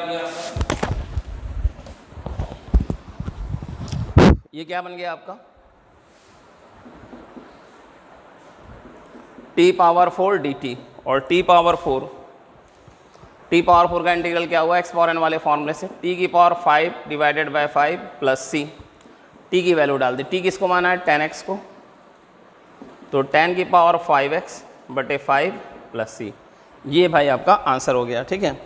हो गया आपका, ये क्या बन गया आपका t पावर 4 dt और t पावर 4 का इंटीग्रल क्या हुआ एक्स पावर एन वाले फॉर्मूले से t की power 5 divided by 5 plus c, t की वैल्यू डाल दी। t किसको माना है 10x को, तो 10 की पावर 5x बटे 5 प्लस c, ये भाई आपका आंसर हो गया। ठीक है,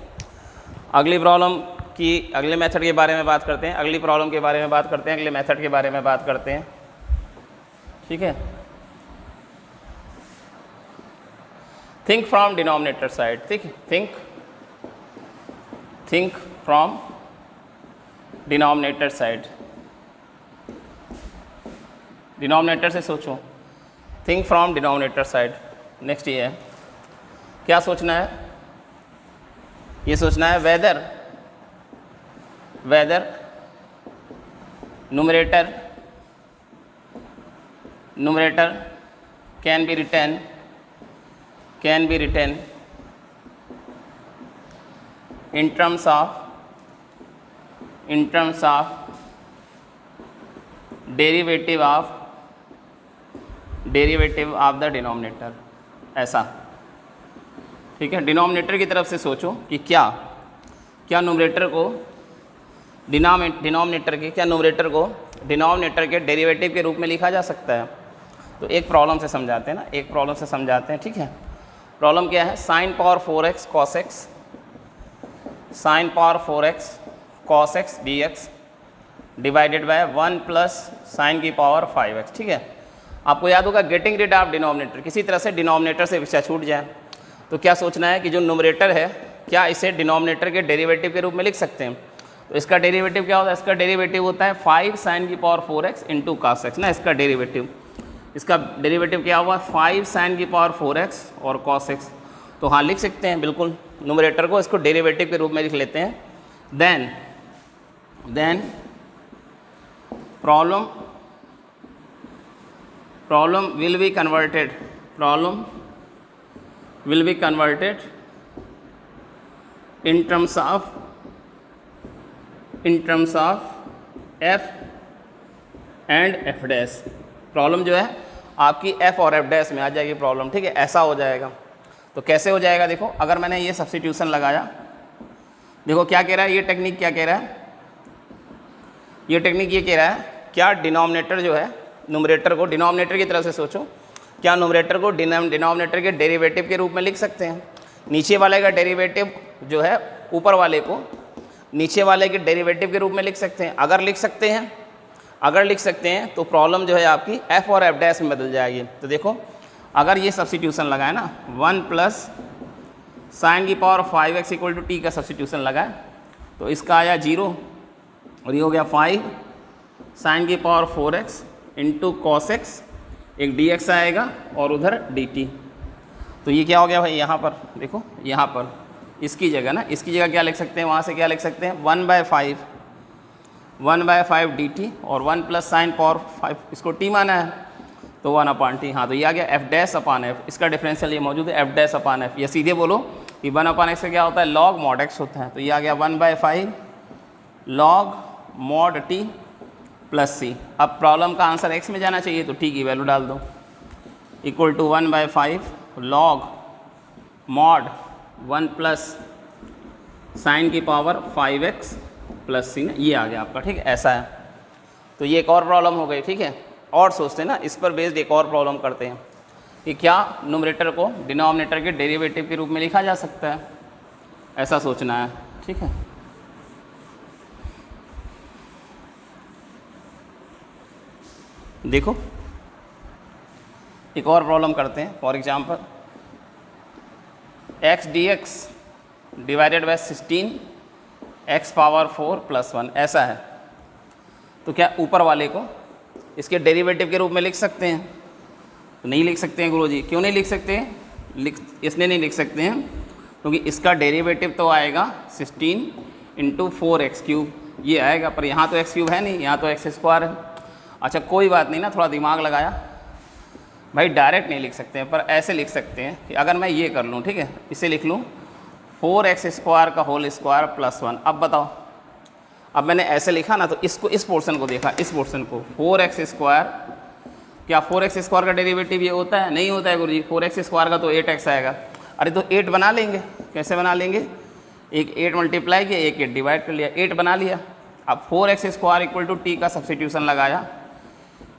अगली प्रॉब्लम की अगले मेथड के बारे में बात करते हैं, अगली प्रॉब्लम के बारे में बात करते हैं, अगले मेथड के बारे में बात करते हैं। ठीक है, थिंक फ्रॉम डिनोमिनेटर साइड। ठीक है, think from denominator side, denominator से सोचो, think from denominator side. Next ये है, क्या सोचना है, ये सोचना है whether numerator can be written in terms of derivative of the denominator, ऐसा। ठीक है, डिनोमिनेटर की तरफ से सोचो कि क्या न्यूमरेटर को डिनोमिनेटर के डेरिवेटिव के रूप में लिखा जा सकता है। तो एक प्रॉब्लम से समझाते हैं ना, ठीक है। प्रॉब्लम क्या है, sine power 4x cos x dx divided bye 1 plus sine की पावर 5x। ठीक है, आपको याद होगा गेटिंग रिड ऑफ डिनोमिनेटर, किसी तरह से डिनोमिनेटर से विषय छूट जाए। तो क्या सोचना है कि जो न्यूमरेटर है, क्या इसे डिनोमिनेटर के डेरिवेटिव के रूप में लिख सकते हैं। तो इसका डेरिवेटिव क्या होता है, इसका डेरिवेटिव होता है 5 साइन की power 4x into cos x ना, इसका डेरिवेटिव क्या हुआ 5 साइन की पावर 4x और cos x। तो हाँ लिख सकते हैं बिल्कुल, न्यूमरेटर को इसको डेरिवेटिव के रूप में लिख लेते हैं। Then problem will be converted in terms of f and f dash. Problem जो है आपकी f और f डैश में आ जाएगी प्रॉब्लम। ठीक है, ऐसा हो जाएगा। तो कैसे हो जाएगा, देखो अगर मैंने ये सब्स्टिट्यूशन लगाया, देखो क्या कह रहा है, ये टेक्निक क्या कह रहा है, ये टेक्निक ये कह रहा है क्या डिनोमिनेटर जो है, न्यूमरेटर को डिनोमिनेटर की तरफ से सोचो, क्या न्यूमरेटर को डिनोमिनेटर के डेरिवेटिव के रूप में लिख सकते हैं। नीचे वाले का डेरिवेटिव जो है ऊपर वाले को नीचे वाले के डेरिवेटिव के रूप में लिख सकते हैं। अगर लिख सकते हैं तो प्रॉब्लम जो है आपकी f और f डैश में बदल जाएगी। तो देखो अगर ये सब्स्टिट्यूशन लगाए ना, 1 प्लस साइन की power 5x equal to t का सब्स्टिट्यूशन लगाए, तो इसका आया 0 और ये हो गया 5 साइन की power 4x into cos x, एक dx आएगा और उधर dt। तो ये क्या हो गया भाई, यहाँ पर देखो, यहाँ पर इसकी जगह क्या लिख सकते हैं, वहाँ से क्या लिख सकते हैं 1/5 dt और 1 प्लस साइन पावर 5, इसको t माना है तो 1/t। हाँ, तो ये आ गया f डैश अपान f, इसका डिफरेंशियल ये मौजूद है f डैश अपान f। ये सीधे बोलो कि 1/x का क्या होता है, log mod x होता है। तो ये आ गया 1/5 log mod t plus c। अब प्रॉब्लम का आंसर x में जाना चाहिए तो t की वैल्यू डाल दो, equal to 1/5 log mod 1 plus sine की पावर 5x प्लस सी ना, ये आ गया आपका। ठीक है, ऐसा है। तो ये एक और प्रॉब्लम हो गई। ठीक है, और सोचते हैं ना, इस पर बेस्ड एक और प्रॉब्लम करते हैं कि क्या न्यूमरेटर को डिनोमिनेटर के डेरिवेटिव के रूप में लिखा जा सकता है, ऐसा सोचना है। ठीक है, देखो एक और प्रॉब्लम करते हैं। For example x dx divided bye 16 x power 4 plus 1, ऐसा है। तो क्या ऊपर वाले को इसके डेरिवेटिव के रूप में लिख सकते हैं? तो नहीं लिख सकते हैं गुरुजी। क्यों नहीं लिख सकते हैं? इसलिए नहीं लिख सकते हैं क्योंकि इसका डेरिवेटिव तो आएगा 16 इंटू 4x³ ये आएगा, पर यहाँ तो x³ है नहीं, यहाँ तो x² है। अच्छा कोई बात नहीं ना, थोड़ा दिमाग लगाया भाई, डायरेक्ट नहीं लिख सकते हैं पर ऐसे लिख सकते हैं कि अगर मैं ये कर लूँ, ठीक है, इसे लिख लूँ 4x² का होल स्क्वायर प्लस 1। अब बताओ, अब मैंने ऐसे लिखा ना, तो इसको, इस पोर्शन को देखा, इस पोर्शन को 4x², क्या 4x² का डेरिवेटिव ये होता है? नहीं होता है गुरुजी। 4x² का तो 8x आएगा। अरे तो 8 बना लेंगे। कैसे बना लेंगे? एक 8 मल्टीप्लाई किया, एक 8 डिवाइड कर लिया, 8 बना लिया। अब 4x² इक्वल टू t का सब्स्टिट्यूशन लगाया,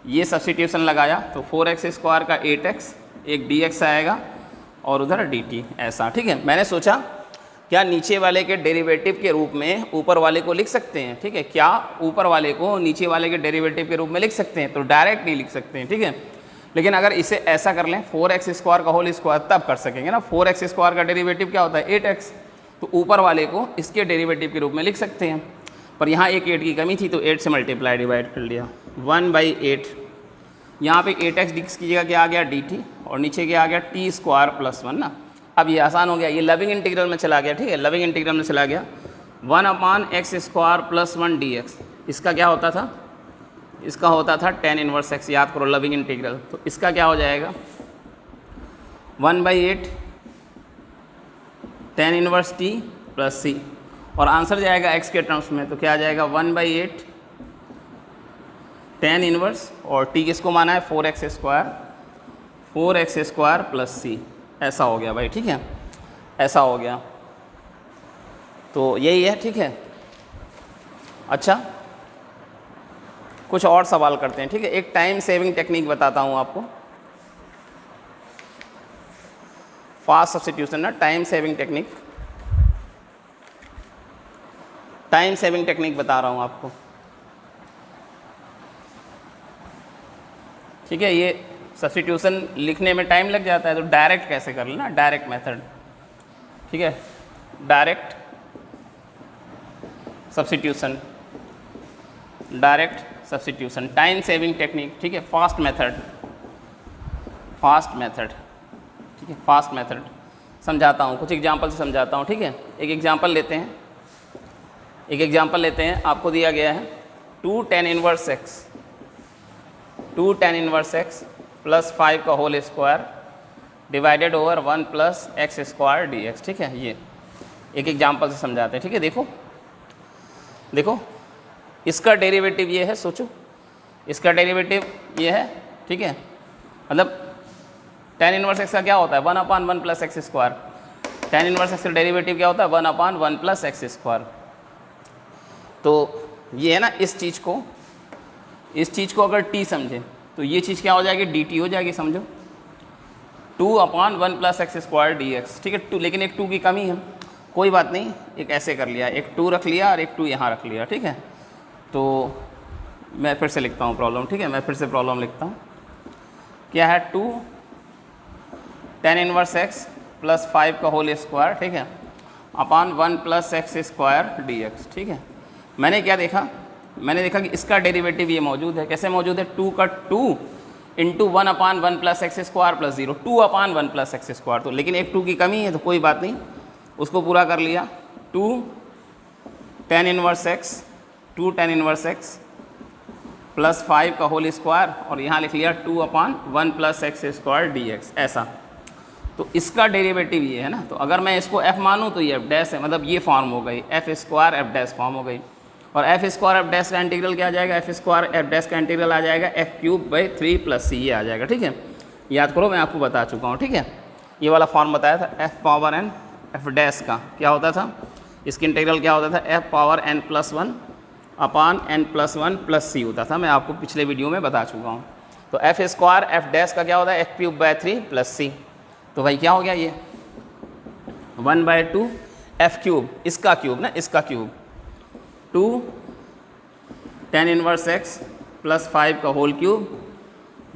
ये सब्स्टिट्यूशन लगाया तो 4x² का 8x, एक dx आएगा और उधर dt, ऐसा। ठीक है, मैंने सोचा क्या नीचे वाले के डेरिवेटिव के रूप में ऊपर वाले को लिख सकते हैं? ठीक है, क्या ऊपर वाले को नीचे वाले के डेरिवेटिव के रूप में लिख सकते हैं? तो डायरेक्ट नहीं लिख सकते हैं। ठीक है, लेकिन अगर इसे ऐसा कर लें 4x² का होल स्क्वायर, तब कर सकेंगे ना। 4x² का डेरिवेटिव क्या होता है? 8x। तो ऊपर वाले को इसके डेरिवेटिव के रूप में लिख सकते हैं, पर यहाँ एक 8 की कमी थी तो 8 से मल्टीप्लाई डिवाइड कर लिया, 1/8। यहाँ पे 8x डिक्स की जगह क्या आ गया? dt, और नीचे क्या आ गया? t² प्लस 1 ना। अब ये आसान हो गया, ये लविंग इंटीग्रल में चला गया। ठीक है, लविंग इंटीग्रल में चला गया। 1/x² प्लस 1 dx, इसका क्या होता था? इसका होता था tan इनवर्स x। याद करो लविंग इंटीग्रल, तो इसका क्या हो जाएगा? 1/8 tan inverse t plus c, और आंसर जाएगा x के टर्म्स में, तो क्या आ जाएगा? 1/8 tan इनवर्स, और t किसको माना है? 4x² प्लस c, ऐसा हो गया भाई। ठीक है, ऐसा हो गया, तो यही है। ठीक है, अच्छा कुछ और सवाल करते हैं। ठीक है, एक टाइम सेविंग टेक्निक बताता हूँ आपको, फास्ट सब्स्टिट्यूशन ना, time saving technique, time saving technique बता रहा हूँ आपको। ठीक है, ये सब्स्टिट्यूशन लिखने में टाइम लग जाता है, तो डायरेक्ट कैसे कर लेना? Direct method. ठीक है, direct substitution, direct substitution, time saving technique. ठीक है, फास्ट मेथड, फास्ट मेथड। ठीक है, फास्ट मेथड समझाता हूँ, कुछ एग्जांपल से समझाता हूँ। ठीक है, एक एग्जांपल लेते हैं, एक एग्जांपल लेते हैं। आपको दिया गया है 2 tan inverse x, 2 tan inverse x plus 5 का whole square divided over 1 plus x² dx। ठीक है, ये एक एग्जांपल से समझाते हैं। ठीक है, देखो देखो, इसका डेरिवेटिव ये है, सोचो इसका डेरिवेटिव ये है। ठीक है, मतलब tan इनवर्स x का क्या होता है? 1/1 plus x²। tan inverse x का डेरिवेटिव क्या होता है? 1/1 प्लस x²। तो ये है ना, इस चीज़ को अगर t समझें तो ये चीज़ क्या हो जाएगी? dt हो जाएगी, समझो 2/1 प्लस x² dx। ठीक है, 2, लेकिन एक 2 की कमी है, कोई बात नहीं, एक ऐसे कर लिया, एक 2 रख लिया और एक 2 यहाँ रख लिया। ठीक है, तो मैं फिर से लिखता हूँ प्रॉब्लम। ठीक है, मैं फिर से प्रॉब्लम लिखता हूँ। क्या है? 2 tan इनवर्स x प्लस 5 का होल स्क्वायर, ठीक है, अपॉन 1 प्लस x² dx। ठीक है, मैंने क्या देखा? मैंने देखा कि इसका डेरिवेटिव ये मौजूद है। कैसे मौजूद है? 2 का 2 into 1/1 plus x² plus 0, 2/1 plus x²। तो लेकिन एक 2 की कमी है, तो कोई बात नहीं, उसको पूरा कर लिया। 2 tan inverse x, 2 tan inverse x plus 5 का होल स्क्वायर, और यहाँ लिख लिया 2/1 प्लस x² dx, ऐसा। तो इसका डेरिवेटिव ये है ना, तो अगर मैं इसको f मानूँ तो ये f' है, मतलब ये फॉर्म हो गई, f² f' फॉर्म हो गई। और f² f' का इंटीग्रल क्या आ जाएगा? f² f' का इंटीग्रल आ जाएगा f³ 3 + c, ये आ जाएगा। ठीक है, याद करो, मैं आपको बता चुका हूँ। ठीक है, ये वाला फॉर्म बताया था f⁴n f' का क्या होता था, इसकी इंटीग्रल क्या होता था? f⁴n+1 अपान n+1 + c होता था, मैं आपको पिछले वीडियो में बता चुका हूँ। तो f² f' का क्या होता है? f³ 3 + c। तो भाई क्या हो गया? ये 1/2 f³, इसका क्यूब ना, इसका cube, 2 tan inverse x plus 5 का whole cube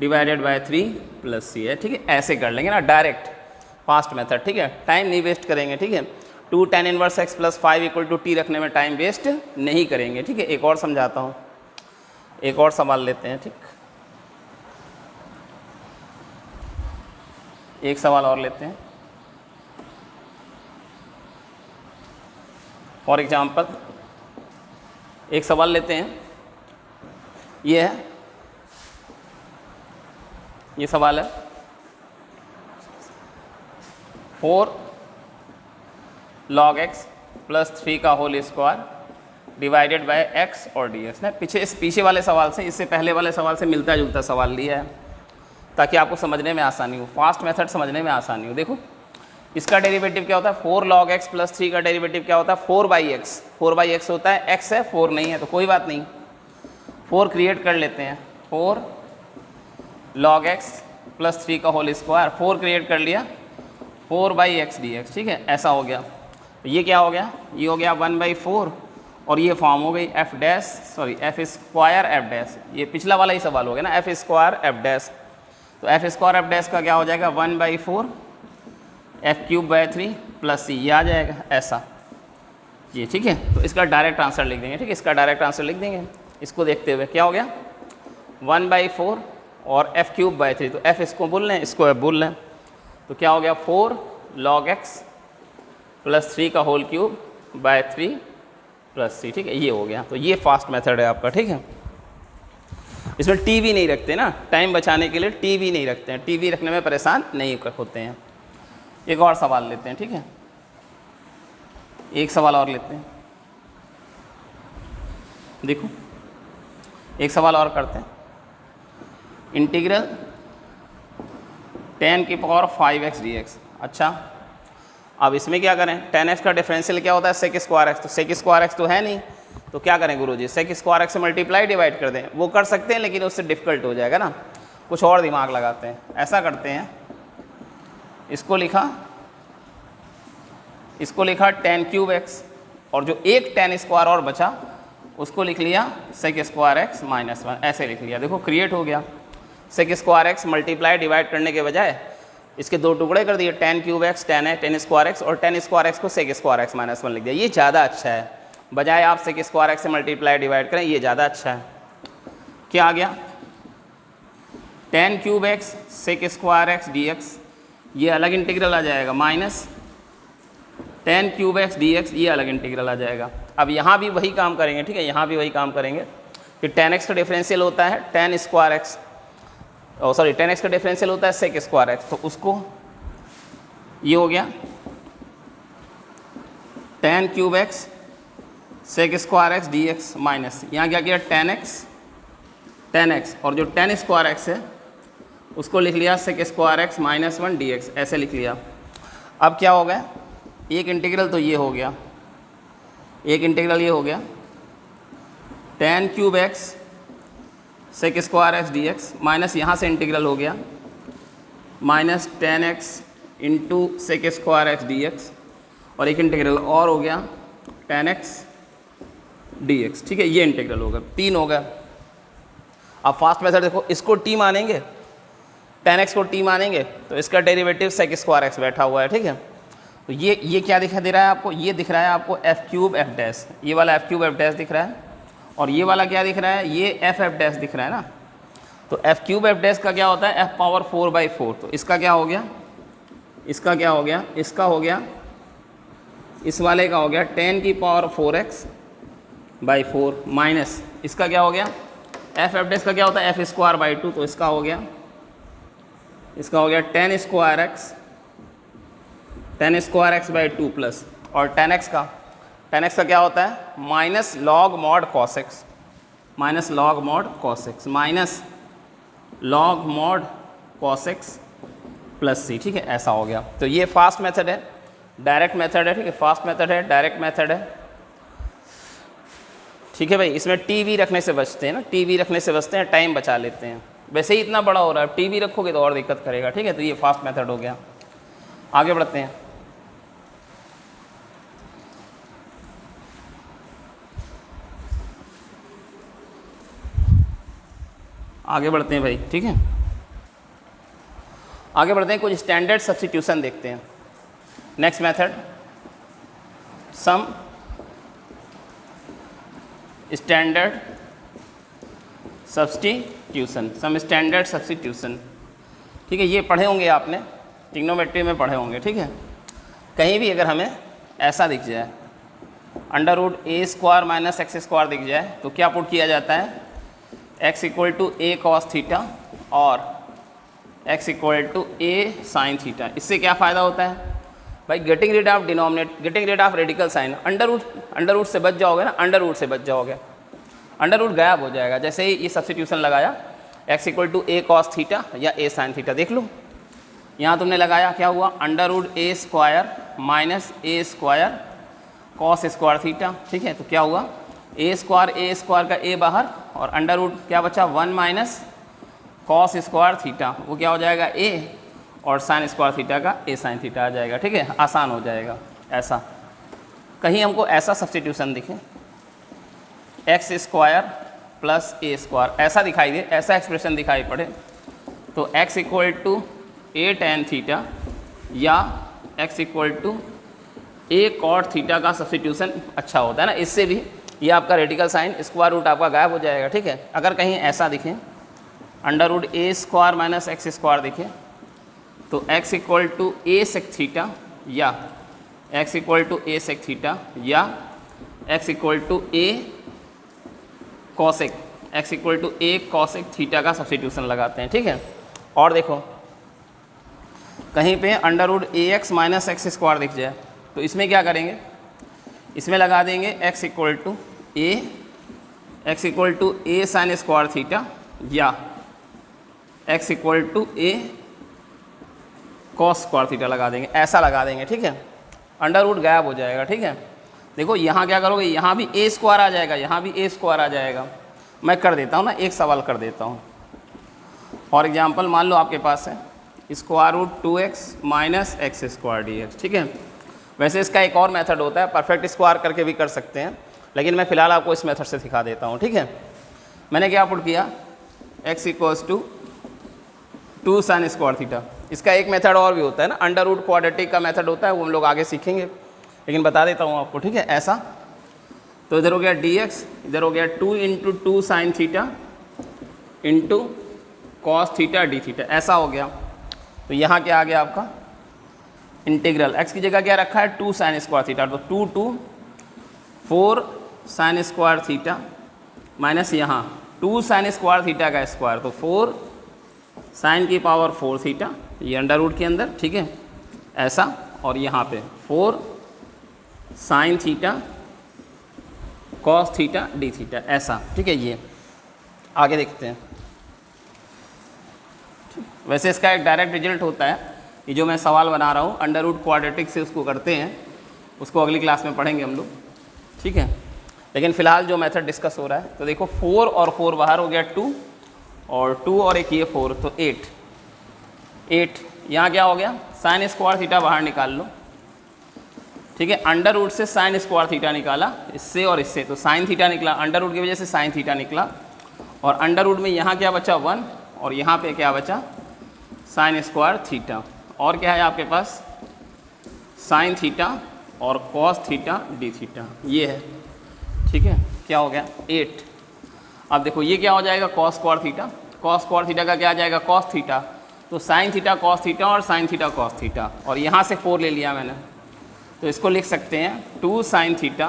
divided by 3 + c है। ठीक है, ऐसे कर लेंगे ना, डायरेक्ट फास्ट मेथड। ठीक है, टाइम नहीं वेस्ट करेंगे। ठीक है, 2 tan inverse x plus 5 = t रखने में टाइम वेस्ट नहीं करेंगे। ठीक है, एक और समझाता हूँ, एक और सवाल लेते हैं। ठीक, एक सवाल और लेते हैं। फॉर एग्जाम्पल एक सवाल लेते हैं, ये है, ये सवाल है 4 log x प्लस 3 का whole square divided by x और dx ना। पीछे वाले सवाल से, इससे पहले वाले सवाल से मिलता जुलता सवाल लिया है ताकि आपको समझने में आसानी हो, फास्ट मेथड समझने में आसानी हो। देखो इसका डेरिवेटिव क्या होता है, 4 log x प्लस 3 का डेरिवेटिव क्या होता है, 4/x। 4/x होता है, x है 4 नहीं है तो कोई बात नहीं, 4 क्रिएट कर लेते हैं। 4 log x प्लस 3 का होल स्क्वायर, 4 क्रिएट कर लिया, 4/x dx। ठीक है, ऐसा हो गया। ये क्या हो गया, ये हो गया 1/4 और ये फॉर्म हो गई f स्क्वायर f डैश। ये पिछला वाला ही सवाल हो गया ना, f स्क्वायर f डैश। तो f स्क्वायर f डैश का क्या हो जाएगा, 1/4 f³/3 प्लस c, ये आ जाएगा ऐसा ये। ठीक है, तो इसका डायरेक्ट आंसर लिख देंगे। ठीक है, इसका डायरेक्ट आंसर लिख देंगे। इसको देखते हुए क्या हो गया, 1/4 और f³/3, तो f इसको बोल लें, इसको f बोल लें, तो क्या हो गया 4 log x प्लस 3 का whole cube by 3 plus c। ठीक है, ये हो गया। तो ये फास्ट मेथड है आपका। ठीक है, इसमें टी भी नहीं रखते ना, टाइम बचाने के लिए टी भी नहीं रखते हैं, टी भी रखने में परेशान नहीं होते हैं। एक और सवाल लेते हैं। ठीक है, एक सवाल और लेते हैं। देखो एक सवाल और करते हैं। इंटीग्रल tan की पावर 5x dx। अच्छा, अब इसमें क्या करें, tan x का डिफरेंशियल क्या होता है, sec स्क्वायर x। तो sec स्क्वायर x तो है नहीं, तो क्या करें गुरुजी, sec स्क्वायर x से मल्टीप्लाई डिवाइड कर दें। वो कर सकते हैं लेकिन उससे डिफ़िकल्ट हो जाएगा ना, कुछ और दिमाग लगाते हैं। ऐसा करते हैं, इसको लिखा tan³ x और जो एक tan स्क्वायर और बचा उसको लिख लिया sec स्क्वायर x माइनस 1, ऐसे लिख लिया। देखो क्रिएट हो गया। sec square x multiply divide करने के बजाय इसके दो टुकड़े कर दिए, tan³ x tan square x, और tan स्क्वायर x को sec स्क्वायर x माइनस 1 लिख दिया। ये ज़्यादा अच्छा है, बजाय आप sec स्क्वायर x से मल्टीप्लाई डिवाइड करें, ये ज़्यादा अच्छा है। क्या आ गया, tan³ x sec square x dx, ये अलग इंटीग्रल आ जाएगा, माइनस tan³ x dx, ये अलग इंटीग्रल आ जाएगा। अब यहाँ भी वही काम करेंगे। ठीक है, यहाँ भी वही काम करेंगे कि tan x का डिफरेंशियल होता है tan square x, tan x का डिफरेंशियल होता है sec स्क्वायर x, तो उसको ये हो गया tan³ x sec square x dx minus, यहाँ क्या किया tan x और जो tan स्क्वायर x है उसको लिख लिया sec square x minus 1 dx, ऐसे लिख लिया। अब क्या हो गया, एक इंटीग्रल तो ये हो गया, एक इंटीग्रल ये हो गया tan³ x sec square x dx minus यहाँ से इंटीग्रल हो गया minus tan x into sec square x dx, और एक इंटीग्रल और हो गया tan x dx। ठीक है, ये इंटीग्रल होगा, 3 हो गया। अब फास्ट मेथड देखो, इसको t मानेंगे, tan x को t मानेंगे तो इसका डेरिवेटिव sec स्क्वायर x बैठा हुआ है। ठीक है, तो ये क्या दिखा दे रहा है आपको, ये दिख रहा है आपको f³ f डैश, ये वाला f³ f डैश दिख रहा है, और ये वाला क्या दिख रहा है, ये f डैश दिख रहा है ना। तो f³ f डैश का क्या होता है, f पावर 4/4, तो इसका क्या हो गया, इसका क्या हो गया, इसका हो गया, इस वाले का हो गया tan की पावर 4x/4 माइनस इसका क्या हो गया, f डैश का क्या होता है f स्क्वायर/2, तो इसका हो गया tan स्क्वायर x/2 प्लस, और tan x का क्या होता है minus log mod cos x, minus log mod cos x minus log mod cos x plus c। ठीक है, ऐसा हो गया। तो ये फास्ट मेथड है, डायरेक्ट मेथड है। ठीक है, फास्ट मेथड है, डायरेक्ट मेथड है। ठीक है भाई, इसमें टी वी रखने से बचते हैं ना, टी वी रखने से बचते हैं, टाइम बचा लेते हैं। वैसे ही इतना बड़ा हो रहा है, टी वी रखोगे तो और दिक्कत करेगा। ठीक है, तो ये फास्ट मेथड हो गया। आगे बढ़ते हैं। आगे बढ़ते हैं भाई। ठीक है, आगे बढ़ते हैं, कुछ स्टैंडर्ड सब्स्टिट्यूशन देखते हैं। Next method, some standard substitution. ठीक है, ये पढ़े होंगे आपने, ट्रिग्नोमेट्री में पढ़े होंगे। ठीक है, कहीं भी अगर हमें ऐसा दिख जाए √a² माइनस x² दिख जाए तो क्या पुट किया जाता है, x = a cos थीटा और x = a sin थीटा। इससे क्या फ़ायदा होता है, भाई getting rid of getting rid of radical sign, under root से बच जाओगे ना, अंडर रूट से बच जाओगे, अंडर रूट गायब हो जाएगा। जैसे ही ये सब्स्टिट्यूशन लगाया x equal to a cos theta या ए साइन थीटा, देख लो यहाँ तुमने लगाया, क्या हुआ, under root a square minus A square cos square theta, ठीक है। तो क्या हुआ, ए स्क्वायर का ए बाहर और अंडर रूट क्या बचा 1 माइनस कॉस स्क्वायर थीटा, वो क्या हो जाएगा ए, और साइन स्क्वायर थीटा का ए साइन थीटा आ जाएगा, ठीक है, आसान हो जाएगा। ऐसा कहीं हमको ऐसा सब्स्टिट्यूशन दिखे x square plus a square ऐसा दिखाई दे, ऐसा एक्सप्रेशन दिखाई पड़े, तो x equal to a tan theta या x equal to a cot theta का सब्स्टिट्यूशन अच्छा होता है ना, इससे भी ये आपका रेडिकल साइन स्क्वायर रूट आपका गायब हो जाएगा, ठीक है। अगर कहीं ऐसा दिखे under root a square minus x square दिखे तो x equal to a sec theta या x equal to a sec theta या x equal to a cosec, x equal to a cosec theta का सब्स्टिट्यूशन लगाते हैं, ठीक है। और देखो कहीं पे under root a x minus x square दिख जाए तो इसमें क्या करेंगे, इसमें लगा देंगे x equal to a sine square theta या x equal to a cos square theta लगा देंगे, ऐसा लगा देंगे, ठीक है। अंडर रूट गायब हो जाएगा, ठीक है। देखो यहाँ क्या करोगे, यहाँ भी ए स्क्वायर आ जाएगा, यहाँ भी ए स्क्वायर आ जाएगा। मैं कर देता हूँ ना, एक सवाल कर देता हूँ। फॉर एग्जांपल मान लो आपके पास है square root 2x minus x square dx, ठीक है। वैसे इसका एक और मेथड होता है, परफेक्ट स्क्वायर करके भी कर सकते हैं, लेकिन मैं फ़िलहाल आपको इस मेथड से सिखा देता हूँ, ठीक है। मैंने क्या पुट किया, x equals to 2 sine square theta. इसका एक मेथड और भी होता है ना, अंडर रूट क्वाड्रेटिक का मेथड होता है, वो हम लोग आगे सीखेंगे, लेकिन बता देता हूँ आपको, ठीक है। ऐसा तो इधर हो गया dx, इधर हो गया 2 into 2 sine theta into cos theta d theta, ऐसा हो गया। तो यहाँ क्या आ गया आपका इंटीग्रल, x की जगह क्या रखा है 2 साइन स्क्वायर थीटा, तो 2 2 4 साइन स्क्वायर थीटा माइनस यहाँ 2 साइन स्क्वायर थीटा का स्क्वायर, तो 4 साइन की पावर 4 थीटा, ये अंडर रूट के अंदर, ठीक है, ऐसा। और यहाँ पे 4 sine theta cos theta d theta, ऐसा, ठीक है। ये आगे देखते हैं। वैसे इसका एक डायरेक्ट रिजल्ट होता है, ये जो मैं सवाल बना रहा हूँ अंडर रूट क्वाड्रेटिक से उसको करते हैं, उसको अगली क्लास में पढ़ेंगे हम लोग, ठीक है। लेकिन फ़िलहाल जो मेथड डिस्कस हो रहा है, तो देखो 4 और 4 बाहर हो गया 2 और 2 और एक ये 4, तो 8 यहाँ क्या हो गया, साइन स्क्वायर थीटा बाहर निकाल लो, ठीक है। अंडर रूट से साइन स्क्वायर थीटा निकाला, इससे और इससे, तो साइन थीटा निकला, अंडर रूट की वजह से साइन थीटा निकला, और अंडर रूट में यहाँ क्या बचा 1 और यहाँ पे क्या बचा साइन स्क्वायर थीटा, और क्या है आपके पास साइन थीटा और कॉस थीटा डी थीटा, ये है, ठीक है। क्या हो गया 8। अब देखो ये क्या हो जाएगा cos square theta, cos square theta का क्या आ जाएगा कॉस थीटा, तो साइन थीटा कॉस थीटा और साइन थीटा कॉस थीटा, और यहाँ से 4 ले लिया मैंने, तो इसको लिख सकते हैं 2 साइन थीटा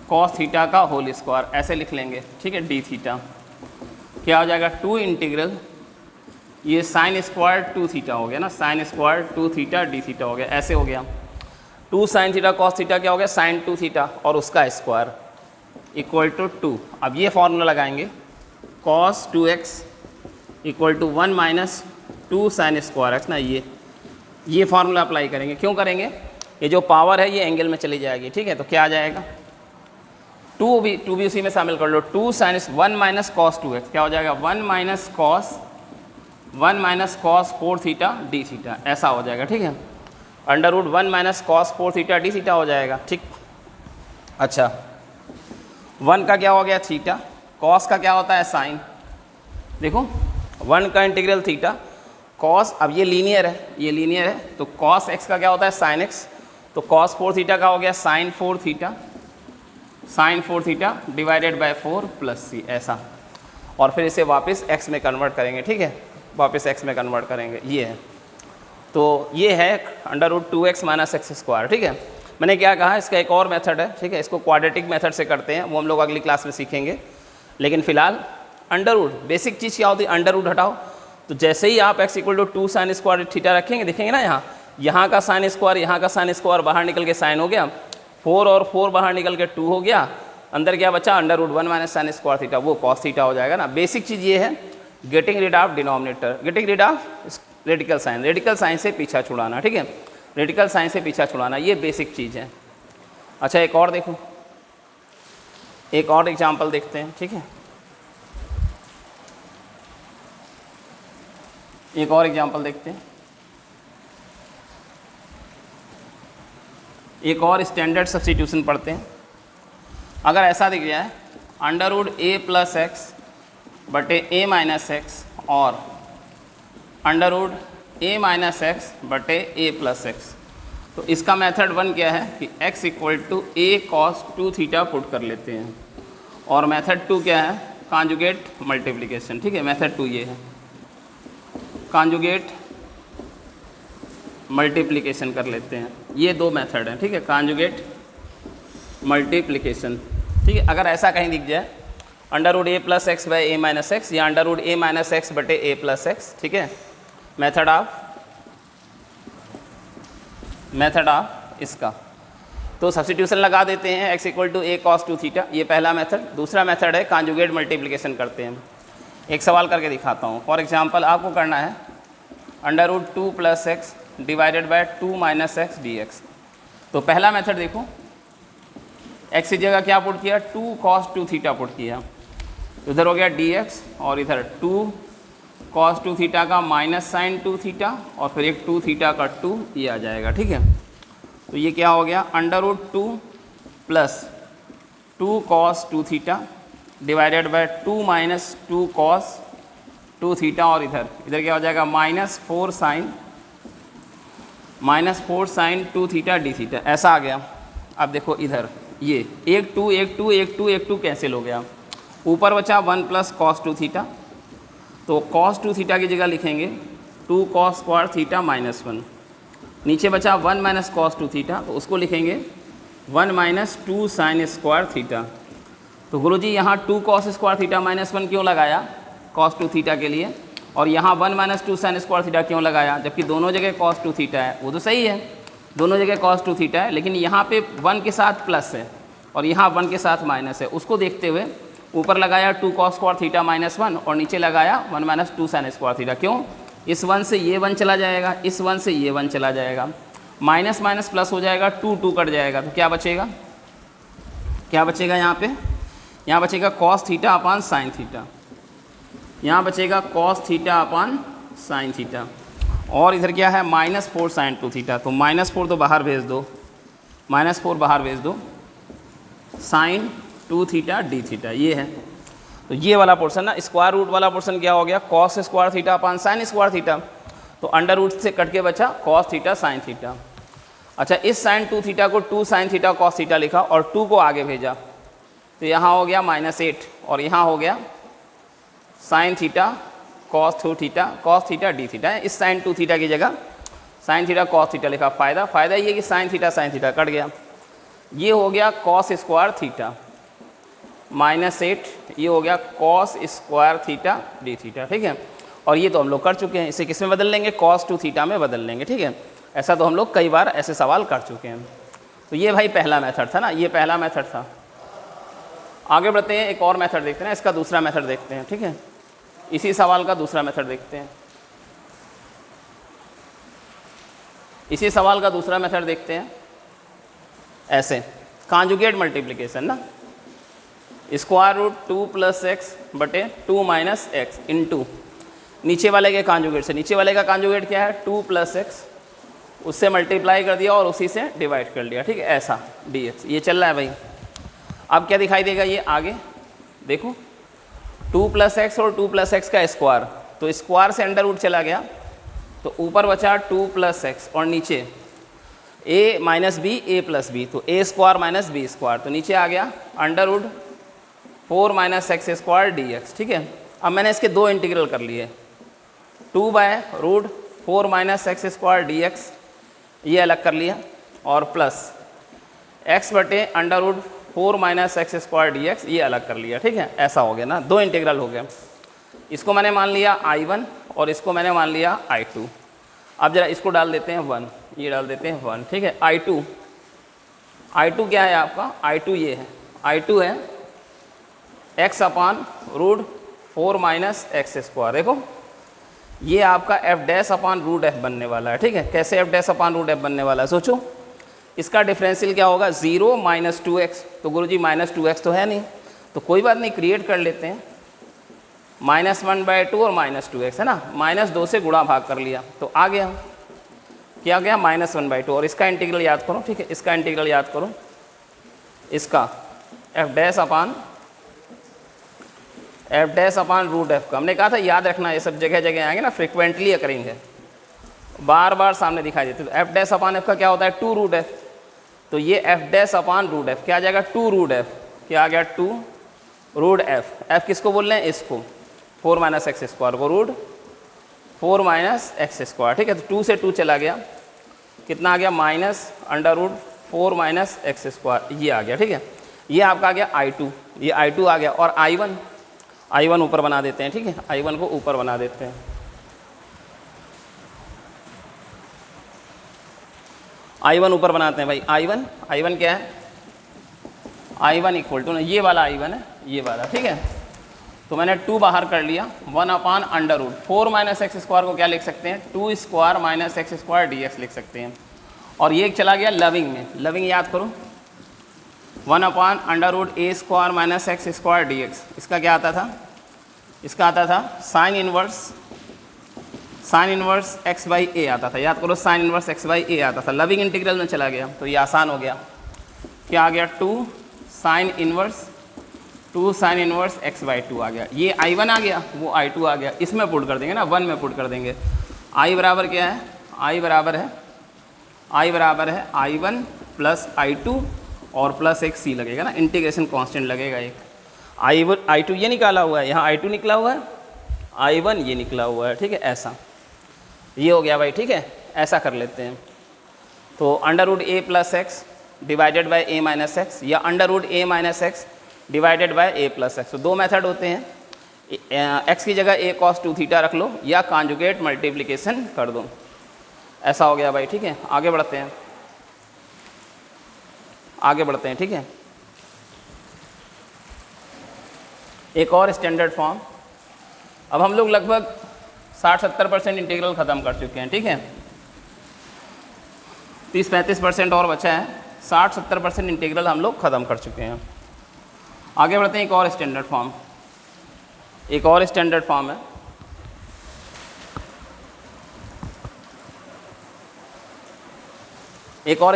कॉस थीटा का होल स्क्वायर, ऐसे लिख लेंगे, ठीक है। डी थीटा क्या हो जाएगा 2 इंटीग्रल, ये साइन स्क्वायर 2 थीटा हो गया ना, sine square 2 theta d theta हो गया, ऐसे हो गया। 2 साइन थीटा कॉस थीटा क्या हो गया साइन 2 थीटा और उसका स्क्वायर इक्वल टू 2। अब ये फॉर्मूला लगाएंगे cos 2x equal to 1 minus 2 sine square x ना, ये फार्मूला अप्लाई करेंगे। क्यों करेंगे, ये जो पावर है ये एंगल में चली जाएगी, ठीक है। तो क्या आ जाएगा 2 भी उसी में शामिल कर लो, 2 साइन 1 माइनस कॉस 2x क्या हो जाएगा 1 minus cos 4 theta d theta, ऐसा हो जाएगा, ठीक है। Under root 1 minus cos 4 theta d theta हो जाएगा, ठीक। अच्छा 1 का क्या हो गया थीटा, कॉस का क्या होता है साइन, देखो 1 का इंटीग्रल थीटा कॉस, अब ये लीनियर है, ये लीनियर है, तो कॉस x का क्या होता है साइन x, तो कॉस 4 थीटा का हो गया sine 4 theta divided by 4 plus c, ऐसा। और फिर इसे वापस x में कन्वर्ट करेंगे, ठीक है, वापस x में कन्वर्ट करेंगे, ये है। तो ये है under root 2x minus x square, ठीक है। मैंने क्या कहा इसका एक और मेथड है, ठीक है, इसको क्वाड्रेटिक मेथड से करते हैं, वो हम लोग अगली क्लास में सीखेंगे। लेकिन फिलहाल अंडर रूट बेसिक चीज़ क्या होती है, अंडर रूट हटाओ, तो जैसे ही आप x equal to 2 sine square theta रखेंगे, देखेंगे ना यहाँ यहाँ का साइन स्क्वायर, यहाँ का साइन स्क्वायर बाहर निकल के साइन हो गया, 4 और 4 बाहर निकल के 2 हो गया, अंदर क्या बचा √1 माइनस साइन स्क्वायर थीटा, वो कॉस थीटा हो जाएगा ना। बेसिक चीज़ ये है, getting rid of denominator, getting rid of radical sign, radical sign से पीछा छुड़ाना, ठीक है, रेडिकल साइन से पीछा छुड़ाना, ये बेसिक चीज़ है। अच्छा एक और देखो, एक और एग्जाम्पल देखते हैं, ठीक है, एक और एग्जाम्पल देखते हैं, एक और स्टैंडर्ड सब्स्टिट्यूशन पढ़ते हैं। अगर ऐसा दिख जाए √a+x बटे a-x और √a-x बटे a+x, तो इसका मेथड 1 क्या है कि x = a cos 2 theta put कर लेते हैं, और मेथड 2 क्या है, कॉन्जुगेट मल्टीप्लिकेशन, ठीक है, मेथड 2 ये है, कॉन्जुगेट मल्टीप्लिकेशन कर लेते हैं। ये दो मेथड हैं, ठीक है, कॉन्जुगेट मल्टीप्लिकेशन, ठीक है। अगर ऐसा कहीं दिख जाए √a+x बाय a-x या √a-x बटे a+x, ठीक है, मेथड ऑफ इसका, तो सब्स्टिट्यूशन लगा देते हैं, x = a cos 2 थीटा, ये पहला मेथड। दूसरा मेथड है कॉन्जुगेट मल्टीप्लिकेशन करते हैं। एक सवाल करके दिखाता हूँ। फॉर एग्जांपल आपको करना है √2+x divided by 2 - x dx। तो पहला मेथड देखो, x की जगह क्या पुट किया, 2 cos 2 थीटा पुट किया, इधर हो गया dx और इधर 2 cos 2 थीटा का माइनस साइन 2 थीटा और फिर एक 2 थीटा का 2, ये आ जाएगा, ठीक है। तो ये क्या हो गया, √2 + 2 cos 2 theta divided bye 2 - 2 cos 2 theta, और इधर क्या हो जाएगा, -4 sin 2 थीटा d थीटा, ऐसा आ गया। अब देखो इधर ये एक 2 कैंसिल हो गया, ऊपर बचा 1 + cos 2 थीटा, तो cos 2 थीटा की जगह लिखेंगे 2 cos स्क्वायर थीटा -1, नीचे बचा 1 - cos 2 थीटा, तो उसको लिखेंगे 1 - 2 sin स्क्वायर थीटा। तो गुरुजी यहाँ 2 cos स्क्वायर थीटा -1 क्यों लगाया cos 2 थीटा के लिए, और यहाँ 1 - 2 sin स्क्वायर थीटा क्यों लगाया, जबकि दोनों जगह cos 2 थीटा है। वो तो सही है, दोनों जगह cos 2 थीटा है, लेकिन यहाँ पे 1 के साथ प्लस है और यहाँ 1 के साथ माइनस है, उसको देखते हुए ऊपर लगाया 2 cos स्क्वायर थीटा -1 और नीचे लगाया 1 - 2 sin स्क्वायर थीटा। क्यों, इस 1 से ये 1 चला जाएगा, इस 1 से ये 1 चला जाएगा, माइनस माइनस प्लस हो जाएगा, 2 कट जाएगा, तो क्या बचेगा, यहाँ बचेगा cos theta upon sine theta, यहाँ बचेगा cos theta upon sine theta, और इधर क्या है -4 sin 2 थीटा, तो -4 तो बाहर भेज दो, -4 बाहर भेज दो, sin 2 थीटा d थीटा, ये है। तो ये वाला पोर्शन ना, स्क्वायर रूट वाला पोर्शन क्या हो गया, cos square theta upon sign square theta, तो अंडर रूट से कट के बचा cos थीटा साइन थीटा। अच्छा, इस sin 2 थीटा को 2 sin थीटा cos थीटा लिखा और 2 को आगे भेजा, तो यहाँ हो गया -8 और यहाँ हो गया sin theta cos 2 theta cos theta d theta है। इस sin 2 थीटा की जगह sin थीटा cos थीटा लिखा। फ़ायदा ये कि sin थीटा कट गया, ये हो गया cos स्क्वायर थीटा -8, ये हो गया cos square theta d theta, ठीक है। और ये तो हम लोग कर चुके हैं, इसे किस में बदल लेंगे, cos 2 थीटा में बदल लेंगे, ठीक है। ऐसा तो हम लोग कई बार ऐसे सवाल कर चुके हैं। तो ये भाई पहला मेथड था ना, ये पहला मेथड था। आगे बढ़ते हैं, एक और मेथड देखते हैं, इसका दूसरा मेथड देखते हैं, ठीक है। इसी सवाल का दूसरा मेथड देखते हैं, इसी सवाल का दूसरा मेथड देखते हैं। ऐसे कॉन्जुगेट मल्टीप्लिकेशन ना, √2 + x बटे 2 - x इंटू नीचे वाले के कॉन्जुगेट से, नीचे वाले का कॉन्जुगेट क्या है 2 + x, उससे मल्टीप्लाई कर दिया और उसी से डिवाइड कर लिया, ठीक है, ऐसा dx। ये चल रहा है भाई। अब क्या दिखाई देगा, ये आगे देखो 2 + x और 2 + x का स्क्वायर, तो स्क्वायर से अंडर रूट चला गया, तो ऊपर बचा 2 + x और नीचे a - b a + b, तो a स्क्वायर - b स्क्वायर, तो नीचे आ गया √4 - x स्क्वायर dx, ठीक है। अब मैंने इसके दो इंटीग्रल कर लिए, 2/√4 - x स्क्वायर dx ये अलग कर लिया, और प्लस x बटे √4 - x स्क्वायर dx ये अलग कर लिया, ठीक है। ऐसा हो गया ना, दो इंटीग्रल हो गया। इसको मैंने मान लिया I1 और इसको मैंने मान लिया I2। अब जरा इसको डाल देते हैं 1, ये डाल देते हैं 1, ठीक है। I2 क्या है आपका, I2 ये है, I2 है x upon root 4 minus x square. देखो ये आपका f dash upon root f बनने वाला है, ठीक है। कैसे f dash upon root f बनने वाला है, सोचो। इसका डिफरेंशियल क्या होगा, 0 माइनस 2x। तो गुरुजी माइनस 2x तो है नहीं, तो कोई बात नहीं, क्रिएट कर लेते हैं। -1/2 और -2x है ना, -2 से गुणा भाग कर लिया तो आ गया, क्या गया, -1/2। और इसका इंटीग्रल याद करो, ठीक है, इसका इंटीग्रल याद करो, इसका f dash upon root f का। हमने कहा था याद रखना, ये सब जगह जगह आएंगे ना, फ्रिक्वेंटली करेंगे, बार बार सामने दिखाई देते। तो एफ डैश अपान एफ का क्या होता है, 2 रूट एफ। तो ये f dash upon root f क्या आ जाएगा, 2 रूट एफ। क्या आ गया, 2 रूट एफ। एफ किसको बोल रहे हैं, इसको, 4 माइनस एक्स स्क्वायर को, रूट 4 माइनस एक्स स्क्वायर, ठीक है। तो 2 से 2 चला गया, कितना आ गया, -√4 माइनस एक्स स्क्वायर, ये आ गया, ठीक है। ये आपका आ गया I2, ये I2 आ गया। और I1 ऊपर बना देते हैं, ठीक है, I1 को ऊपर बना देते हैं। I1 ऊपर बनाते हैं भाई, I1 क्या है, I1 इक्वल टू ना, ये वाला I1 है, ये वाला, ठीक है। तो मैंने 2 बाहर कर लिया, 1 अपान √4 माइनस एक्स स्क्वायर को क्या लिख सकते हैं, 2 square minus x square dx लिख सकते हैं। और ये चला गया लविंग में, लविंग याद करो, 1 अपान √a² minus x square dx। इसका क्या आता था, इसका आता था साइन इनवर्स x बाई ए आता था, याद करो, साइन इनवर्स x बाई ए आता था। लविंग इंटीग्रल में चला गया तो ये आसान हो गया, क्या आ गया, 2 साइन इनवर्स x बाई 2 आ गया। ये I1 आ गया, वो I2 आ गया, इसमें पुट कर देंगे ना, 1 में पुट कर देंगे। I बराबर क्या है, I बराबर है I1 प्लस I2 और प्लस एक C लगेगा ना, इंटीग्रेशन कांस्टेंट लगेगा एक। I2 ये निकाला हुआ है, यहाँ I2 निकला हुआ है, I1 ये निकला हुआ है, ठीक है। ऐसा ये हो गया भाई, ठीक है, ऐसा कर लेते हैं। तो √a plus x divided by a minus x, या √a minus x divided by a plus x. तो 2 मेथड होते हैं, x की जगह a cos 2 थीटा रख लो या कॉन्जुगेट मल्टीप्लिकेशन कर दो। ऐसा हो गया भाई, ठीक है। आगे बढ़ते हैं, ठीक है। एक और स्टैंडर्ड फॉर्म। अब हम लोग लगभग 60-70% इंटीग्रल ख़त्म कर चुके हैं, ठीक है। 30-35% और बचा है, 60-70% इंटीग्रल हम लोग ख़त्म कर चुके हैं। आगे बढ़ते हैं, एक और स्टैंडर्ड फॉर्म है। एक और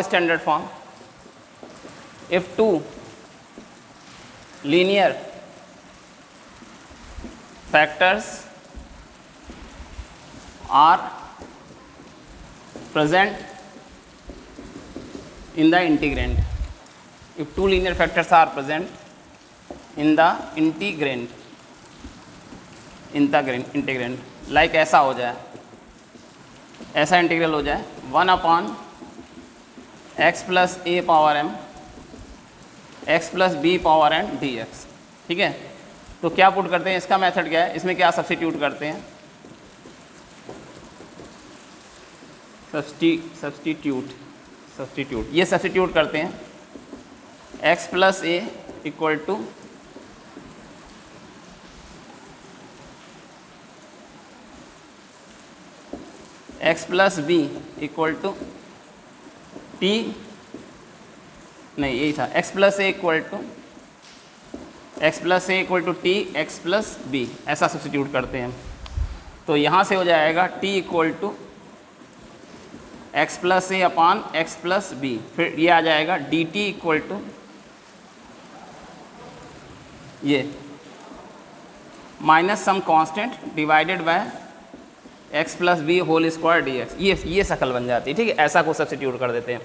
standard form, if 2 linear factors are present in the integrand, if 2 linear factors are present in the integrand, like ऐसा हो जाए, ऐसा इंटीग्रल हो जाए, 1 अपान x plus a power m x plus b power n dx, ठीक है। तो क्या पुट करते हैं, इसका मेथड क्या है, इसमें क्या सब्स्टिट्यूट करते हैं, सब्स्टिट्यूट ये सब्स्टिट्यूट करते हैं, x plus a equal to x plus b equal to t, नहीं यही था, x plus a equal to t x plus b, ऐसा सब्स्टिट्यूट करते हैं। तो यहाँ से हो जाएगा t equal to x plus a upon x plus b, फिर ये आ जाएगा डी टी इक्वल टू ये minus some constant divided by x plus b whole square d x, ये शक्ल बन जाती है, ठीक है। ऐसा को सब्स्टिट्यूट कर देते हैं।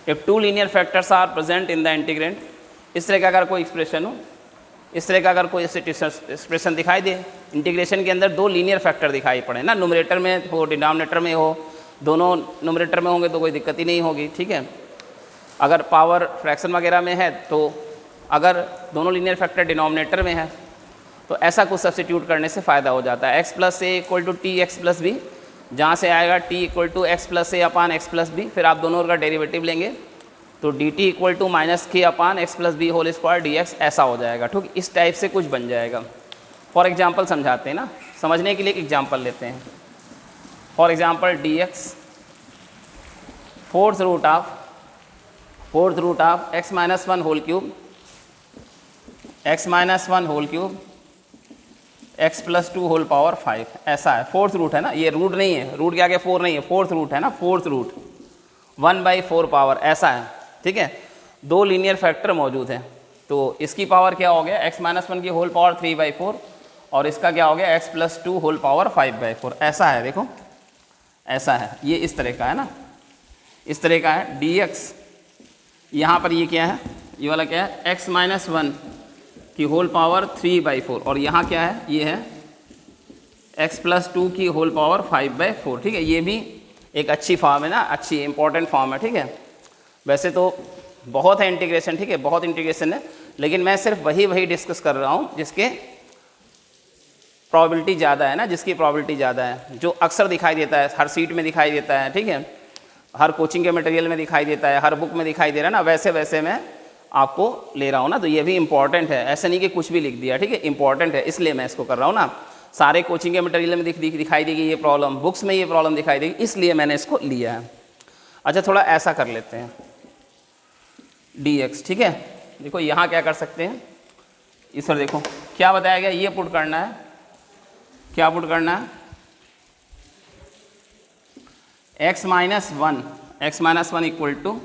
If 2 linear factors are present in the integrand, इस तरह का अगर कोई एक्सप्रेशन हो, इस तरह का अगर कोई एक्सप्रेशन दिखाई दे, इंटीग्रेशन के अंदर 2 लीनियर फैक्टर दिखाई पड़े ना, न्यूमरेटर में हो डिनोमिनेटर में हो, दोनों न्यूमरेटर में होंगे तो कोई दिक्कत ही नहीं होगी, ठीक है। अगर पावर फ्रैक्शन वगैरह में है, तो अगर दोनों लीनियर फैक्टर डिनोमिनेटर में है तो ऐसा कुछ सब्स्टिट्यूट करने से फ़ायदा हो जाता है। X plus a equal to t x plus b, जहाँ से आएगा t equal to x plus a upon x plus b, फिर आप दोनों का डेरिवेटिव लेंगे तो d t equal to minus k upon x plus b whole square d x ऐसा हो जाएगा। ठीक, इस टाइप से कुछ बन जाएगा। फॉर एग्जांपल समझाते हैं ना, समझने के लिए एक एग्जांपल लेते हैं। For example d x fourth root of x minus one whole cube x plus two whole power 5 ऐसा है। फोर्थ रूट है ना, ये रूट नहीं है, रूट के आगे 4 नहीं है, फोर्थ रूट है ना, फोर्थ रूट 1/4 पावर ऐसा है। ठीक है, दो लीनियर फैक्टर मौजूद हैं, तो इसकी पावर क्या हो गया x माइनस वन की होल पावर 3/4 और इसका क्या हो गया x plus two whole power 5/4 ऐसा है। देखो ऐसा है, ये इस तरह का है ना, इस तरह का है। dx यहाँ पर ये क्या है, ये वाला क्या है x माइनस वन की होल पावर 3/4 और यहाँ क्या है, ये है x प्लस टू की होल पावर 5/4। ठीक है, ये भी एक अच्छी फॉर्म है ना, अच्छी इंपॉर्टेंट फॉर्म है। ठीक है, वैसे तो बहुत है इंटीग्रेशन, ठीक है, बहुत इंटीग्रेशन है, लेकिन मैं सिर्फ वही डिस्कस कर रहा हूँ जिसके प्रोबेबिलिटी ज़्यादा है ना, जिसकी प्रोबेबिलिटी ज़्यादा है, जो अक्सर दिखाई देता है, हर सीट में दिखाई देता है। ठीक है, हर कोचिंग के मटेरियल में दिखाई देता है, हर बुक में दिखाई दे रहा है ना, वैसे वैसे मैं आपको ले रहा हूँ ना, तो ये भी इंपॉर्टेंट है, ऐसा नहीं कि कुछ भी लिख दिया। ठीक है, इंपॉर्टेंट है इसलिए मैं इसको कर रहा हूँ ना। सारे कोचिंग के मटेरियल में दिखाई देगी ये प्रॉब्लम, बुक्स में ये प्रॉब्लम दिखाई देगी, इसलिए मैंने इसको लिया है। अच्छा, थोड़ा ऐसा कर लेते हैं dx। ठीक है, देखो यहाँ क्या कर सकते हैं, इस पर देखो क्या बताया गया, ये पुट करना है, क्या पुट करना है, x minus one equal to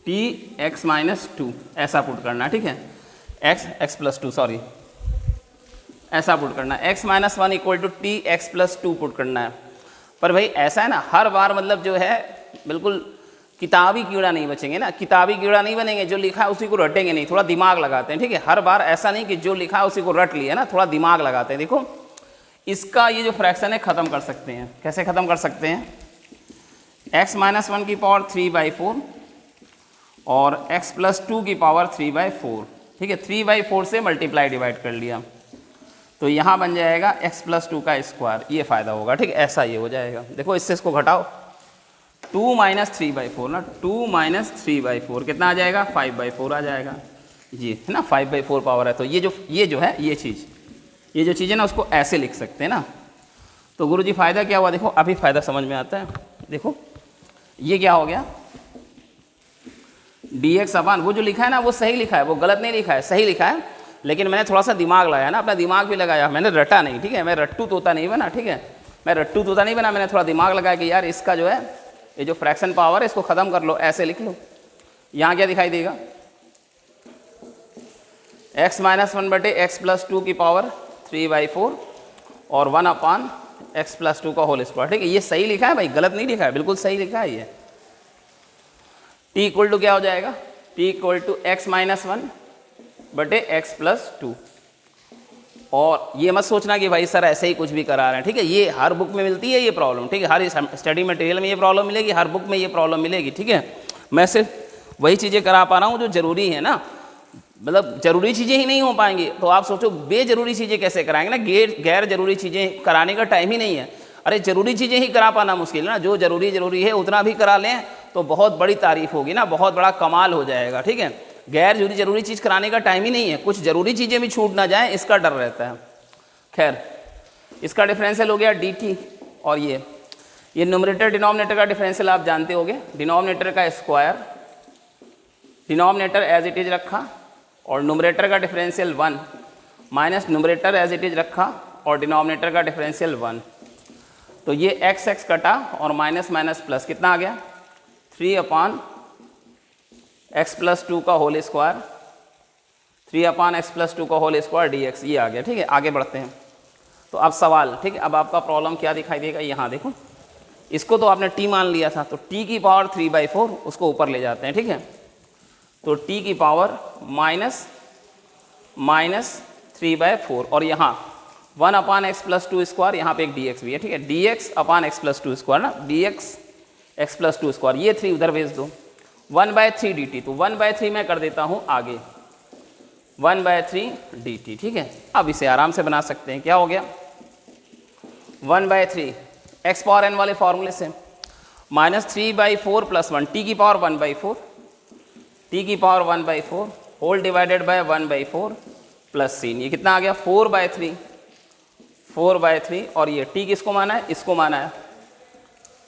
t x minus two ऐसा पुट करना है। ठीक है, एक्स प्लस टू सॉरी ऐसा पुट करना है, x minus one equal to t x plus two put करना है। पर भाई ऐसा है ना, हर बार मतलब जो है बिल्कुल किताबी कीड़ा नहीं बचेंगे ना, किताबी कीड़ा नहीं बनेंगे, जो लिखा है उसी को रटेंगे नहीं, थोड़ा दिमाग लगाते हैं। ठीक है, हर बार ऐसा नहीं कि जो लिखा है उसी को रट लिया ना, थोड़ा दिमाग लगाते हैं। देखो इसका ये जो फ्रैक्शन है ख़त्म कर सकते हैं, कैसे ख़त्म कर सकते हैं, x माइनस वन की पावर 3/4 और x प्लस टू की पावर 3/4। ठीक है, 3/4 से मल्टीप्लाई डिवाइड कर लिया तो यहाँ बन जाएगा x प्लस टू का स्क्वायर, ये फ़ायदा होगा। ठीक है, ऐसा ये हो जाएगा। देखो इससे इसको घटाओ, 2 माइनस 3/4 ना, 2 माइनस 3/4 कितना आ जाएगा, 5/4 आ जाएगा जी, है ना, 5/4 पावर है। तो ये जो है ये जो चीज़ है ना, उसको ऐसे लिख सकते हैं ना। तो गुरुजी फ़ायदा क्या हुआ, देखो अभी फ़ायदा समझ में आता है। देखो ये क्या हो गया, dx अपान वो जो लिखा है ना वो सही लिखा है, वो गलत नहीं लिखा है, सही लिखा है, लेकिन मैंने थोड़ा सा दिमाग लगाया ना, अपना दिमाग भी लगाया, मैंने रटा नहीं। ठीक है, मैं रट्टू तोता नहीं बना। ठीक है, मैं रट्टू तोता नहीं बना, मैंने थोड़ा दिमाग लगाया कि यार इसका जो है ये जो फ्रैक्शन पावर है इसको ख़त्म कर लो, ऐसे लिख लो। यहाँ क्या दिखाई देगा, x माइनस वन बटे एक्स प्लस टू की पावर 3/4 और 1 अपान एक्स प्लस टू का होल स्क्वायर। ठीक है, ये सही लिखा है भाई, गलत नहीं लिखा है, बिल्कुल सही लिखा है ये। t इक्वल टू क्या हो जाएगा, t equal to x minus one बटे एक्स प्लस टू। और ये मत सोचना कि भाई सर ऐसे ही कुछ भी करा रहे हैं। ठीक है, ये हर बुक में मिलती है ये प्रॉब्लम। ठीक है, हर स्टडी मटेरियल में ये प्रॉब्लम मिलेगी, हर बुक में ये प्रॉब्लम मिलेगी। ठीक है, मैं सिर्फ वही चीज़ें करा पा रहा हूँ जो ज़रूरी है ना, मतलब ज़रूरी चीज़ें ही नहीं हो पाएंगी तो आप सोचो बेजरूरी चीज़ें कैसे कराएंगे ना, गैर ज़रूरी चीज़ें कराने का टाइम ही नहीं है। अरे ज़रूरी चीज़ें ही करा पाना मुश्किल है ना, जो ज़रूरी है उतना भी करा लें तो बहुत बड़ी तारीफ़ होगी ना, बहुत बड़ा कमाल हो जाएगा। ठीक है, गैर ज़रूरी चीज़ कराने का टाइम ही नहीं है, कुछ ज़रूरी चीज़ें भी छूट ना जाएँ इसका डर रहता है। खैर, इसका डिफरेंशियल हो गया dt और ये न्यूमरेटर डिनोमिनेटर का डिफरेंशियल आप जानते होंगे, डिनोमिनेटर का square, denominator as it is रखा और न्यूमरेटर का differential 1 minus numerator as it is रखा और डिनोमिनेटर का डिफरेंशियल 1। तो ये x कटा और माइनस माइनस प्लस कितना आ गया, 3 अपान एक्स प्लस टू का whole square, 3 upon x plus to का होल स्क्वायर dx, ये आ गया। ठीक है, आगे बढ़ते हैं। तो अब सवाल, ठीक है, अब आपका प्रॉब्लम क्या दिखाई देगा, यहाँ देखो, इसको तो आपने t मान लिया था, तो t की पावर 3/4 उसको ऊपर ले जाते हैं। ठीक है, तो t की पावर माइनस 3/4 और यहाँ 1 upon x plus to square, यहाँ पे एक dx भी है। ठीक है, dx upon x plus to square ना, dx x plus to square, ये 3 उधर भेज दो, 1/3 dt, तो 1/3 मैं कर देता हूँ आगे, 1/3 dt। ठीक है, अब इसे आराम से बना सकते हैं, क्या हो गया, 1/3 एक्स पावर एन वाले फॉर्मूले से, -3/4 + 1 t की पावर 1/4, t की power 1/4 whole divided by 1/4 plus sin, ये कितना आ गया 4/3, 4/3। और ये t किसको माना है, इसको माना है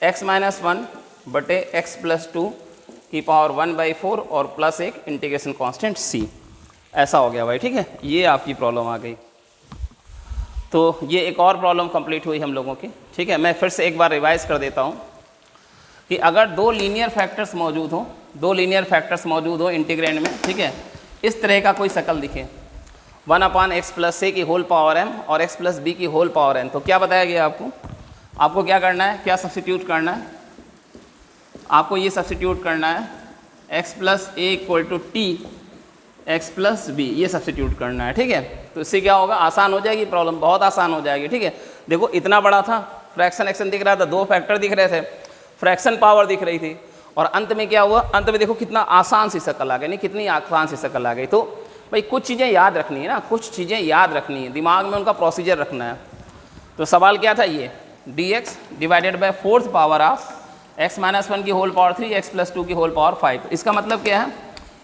x - 1 बटे x + 2 की पावर 1/4 और प्लस एक इंटीग्रेशन कांस्टेंट c। ऐसा हो गया भाई, ठीक है। ये आपकी प्रॉब्लम आ गई। तो ये एक और प्रॉब्लम कंप्लीट हुई हम लोगों की, ठीक है। मैं फिर से एक बार रिवाइज कर देता हूँ कि अगर दो लीनियर फैक्टर्स मौजूद हों, दो लीनियर फैक्टर्स मौजूद हो इंटीग्रेंड में, ठीक है, इस तरह का कोई शकल दिखे 1/x + a की होल पावर m और x + b की होल पावर n, तो क्या बताया गया आपको, आपको क्या करना है, क्या सब्स्टिट्यूट करना है, आपको ये सब्स्टिट्यूट करना है x + a = t x + b, ये सब्स्टिट्यूट करना है, ठीक है। तो इससे क्या होगा, आसान हो जाएगी प्रॉब्लम, बहुत आसान हो जाएगी, ठीक है। देखो इतना बड़ा था, फ्रैक्शन एक्शन दिख रहा था, दो फैक्टर दिख रहे थे, फ्रैक्शन पावर दिख रही थी, और अंत में क्या हुआ, अंत में देखो कितना आसान सी शक्ल आ गई, नहीं कितनी आसान सी शक्ल आ गई। तो भाई कुछ चीज़ें याद रखनी है ना, कुछ चीज़ें याद रखनी है, दिमाग में उनका प्रोसीजर रखना है। तो सवाल क्या था, ये dx divided bye 4th power of x - 1 की होल पावर 3 x + 2 की होल पावर 5। इसका मतलब क्या है,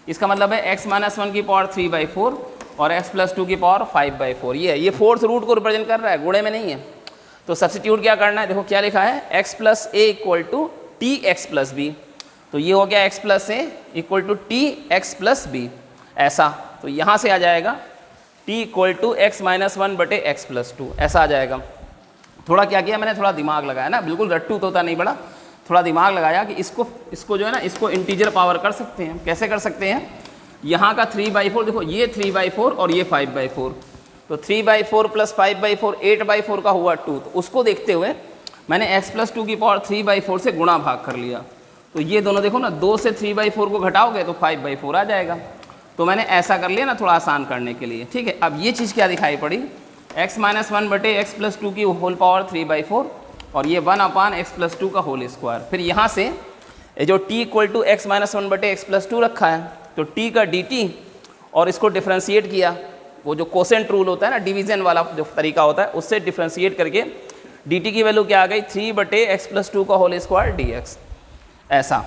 इसका मतलब है x - 1 की पावर 3/4 और x + 2 की पावर 5/4। ये 4th रूट को रिप्रेजेंट कर रहा है, गुणे में नहीं है। तो सब्स्टिट्यूट क्या करना है, देखो क्या लिखा है, x + a = tx + b, तो ये हो गया x + a = tx + b, ऐसा। तो यहाँ से आ जाएगा t = x - 1 बटे x + 2, ऐसा आ जाएगा। थोड़ा क्या किया मैंने, थोड़ा दिमाग लगाया ना, बिल्कुल रट्टू तोता नहीं पड़ा, थोड़ा दिमाग लगाया कि इसको जो है ना, इसको इंटीजर पावर कर सकते हैं। कैसे कर सकते हैं, यहाँ का 3/4 देखो, ये 3/4 और ये 5/4, तो 3/4 + 5/4 8/4 का हुआ 2, तो उसको देखते हुए मैंने x + 2 की पावर 3/4 से गुणा भाग कर लिया। तो ये दोनों देखो ना, 2 से 3/4 को घटाओगे तो 5/4 आ जाएगा। तो मैंने ऐसा कर लिया ना, थोड़ा आसान करने के लिए, ठीक है। अब ये चीज़ क्या दिखाई पड़ी, x - 1 बटे x + 2 की होल पावर 3/4 और ये 1/x + 2 का होल स्क्वायर। फिर यहाँ से जो t = x - 1 बटे x + 2 रखा है, तो t का dt और इसको डिफ्रेंशिएट किया, वो जो कोसेंट रूल होता है ना, डिवीज़न वाला जो तरीका होता है, उससे डिफ्रेंशिएट करके dt की वैल्यू क्या आ गई, 3 बटे x + 2 का होल स्क्वायर dx, ऐसा।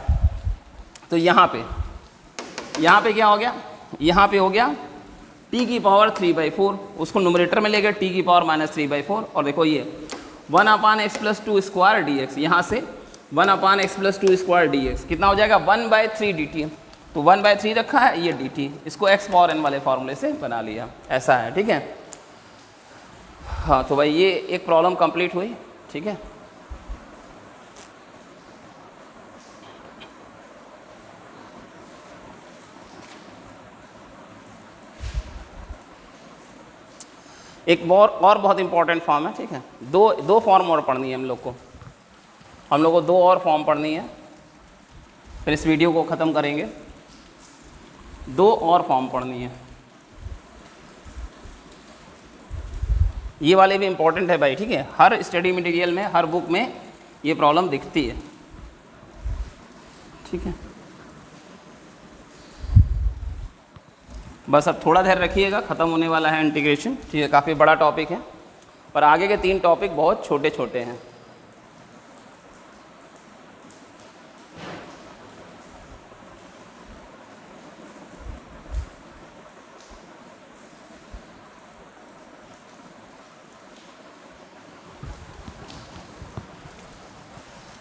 तो यहाँ पे क्या हो गया, यहाँ पे हो गया t की पावर 3/4, उसको न्यूमरेटर में ले गए t की पावर -3/4, और देखो ये 1/x + 2 स्क्वायर dx, यहाँ से 1/x + 2 स्क्वायर dx कितना हो जाएगा, 1/3 dt। तो 1/3 रखा है, ये dt, इसको x पावर n वाले फार्मूले से बना लिया, ऐसा है, ठीक है। हाँ, तो भाई ये एक प्रॉब्लम कंप्लीट हुई, ठीक है। एक और बहुत इंपॉर्टेंट फॉर्म है, ठीक है। दो फॉर्म और पढ़नी है हम लोग को दो और फॉर्म पढ़नी है, फिर इस वीडियो को ख़त्म करेंगे। दो और फॉर्म पढ़नी है, ये वाले भी इंपॉर्टेंट है भाई, ठीक है। हर स्टडी मटेरियल में, हर बुक में ये प्रॉब्लम दिखती है, ठीक है। बस अब थोड़ा धैर्य रखिएगा, ख़त्म होने वाला है इंटीग्रेशन, ठीक है। काफ़ी बड़ा टॉपिक है, पर आगे के 3 टॉपिक बहुत छोटे छोटे हैं।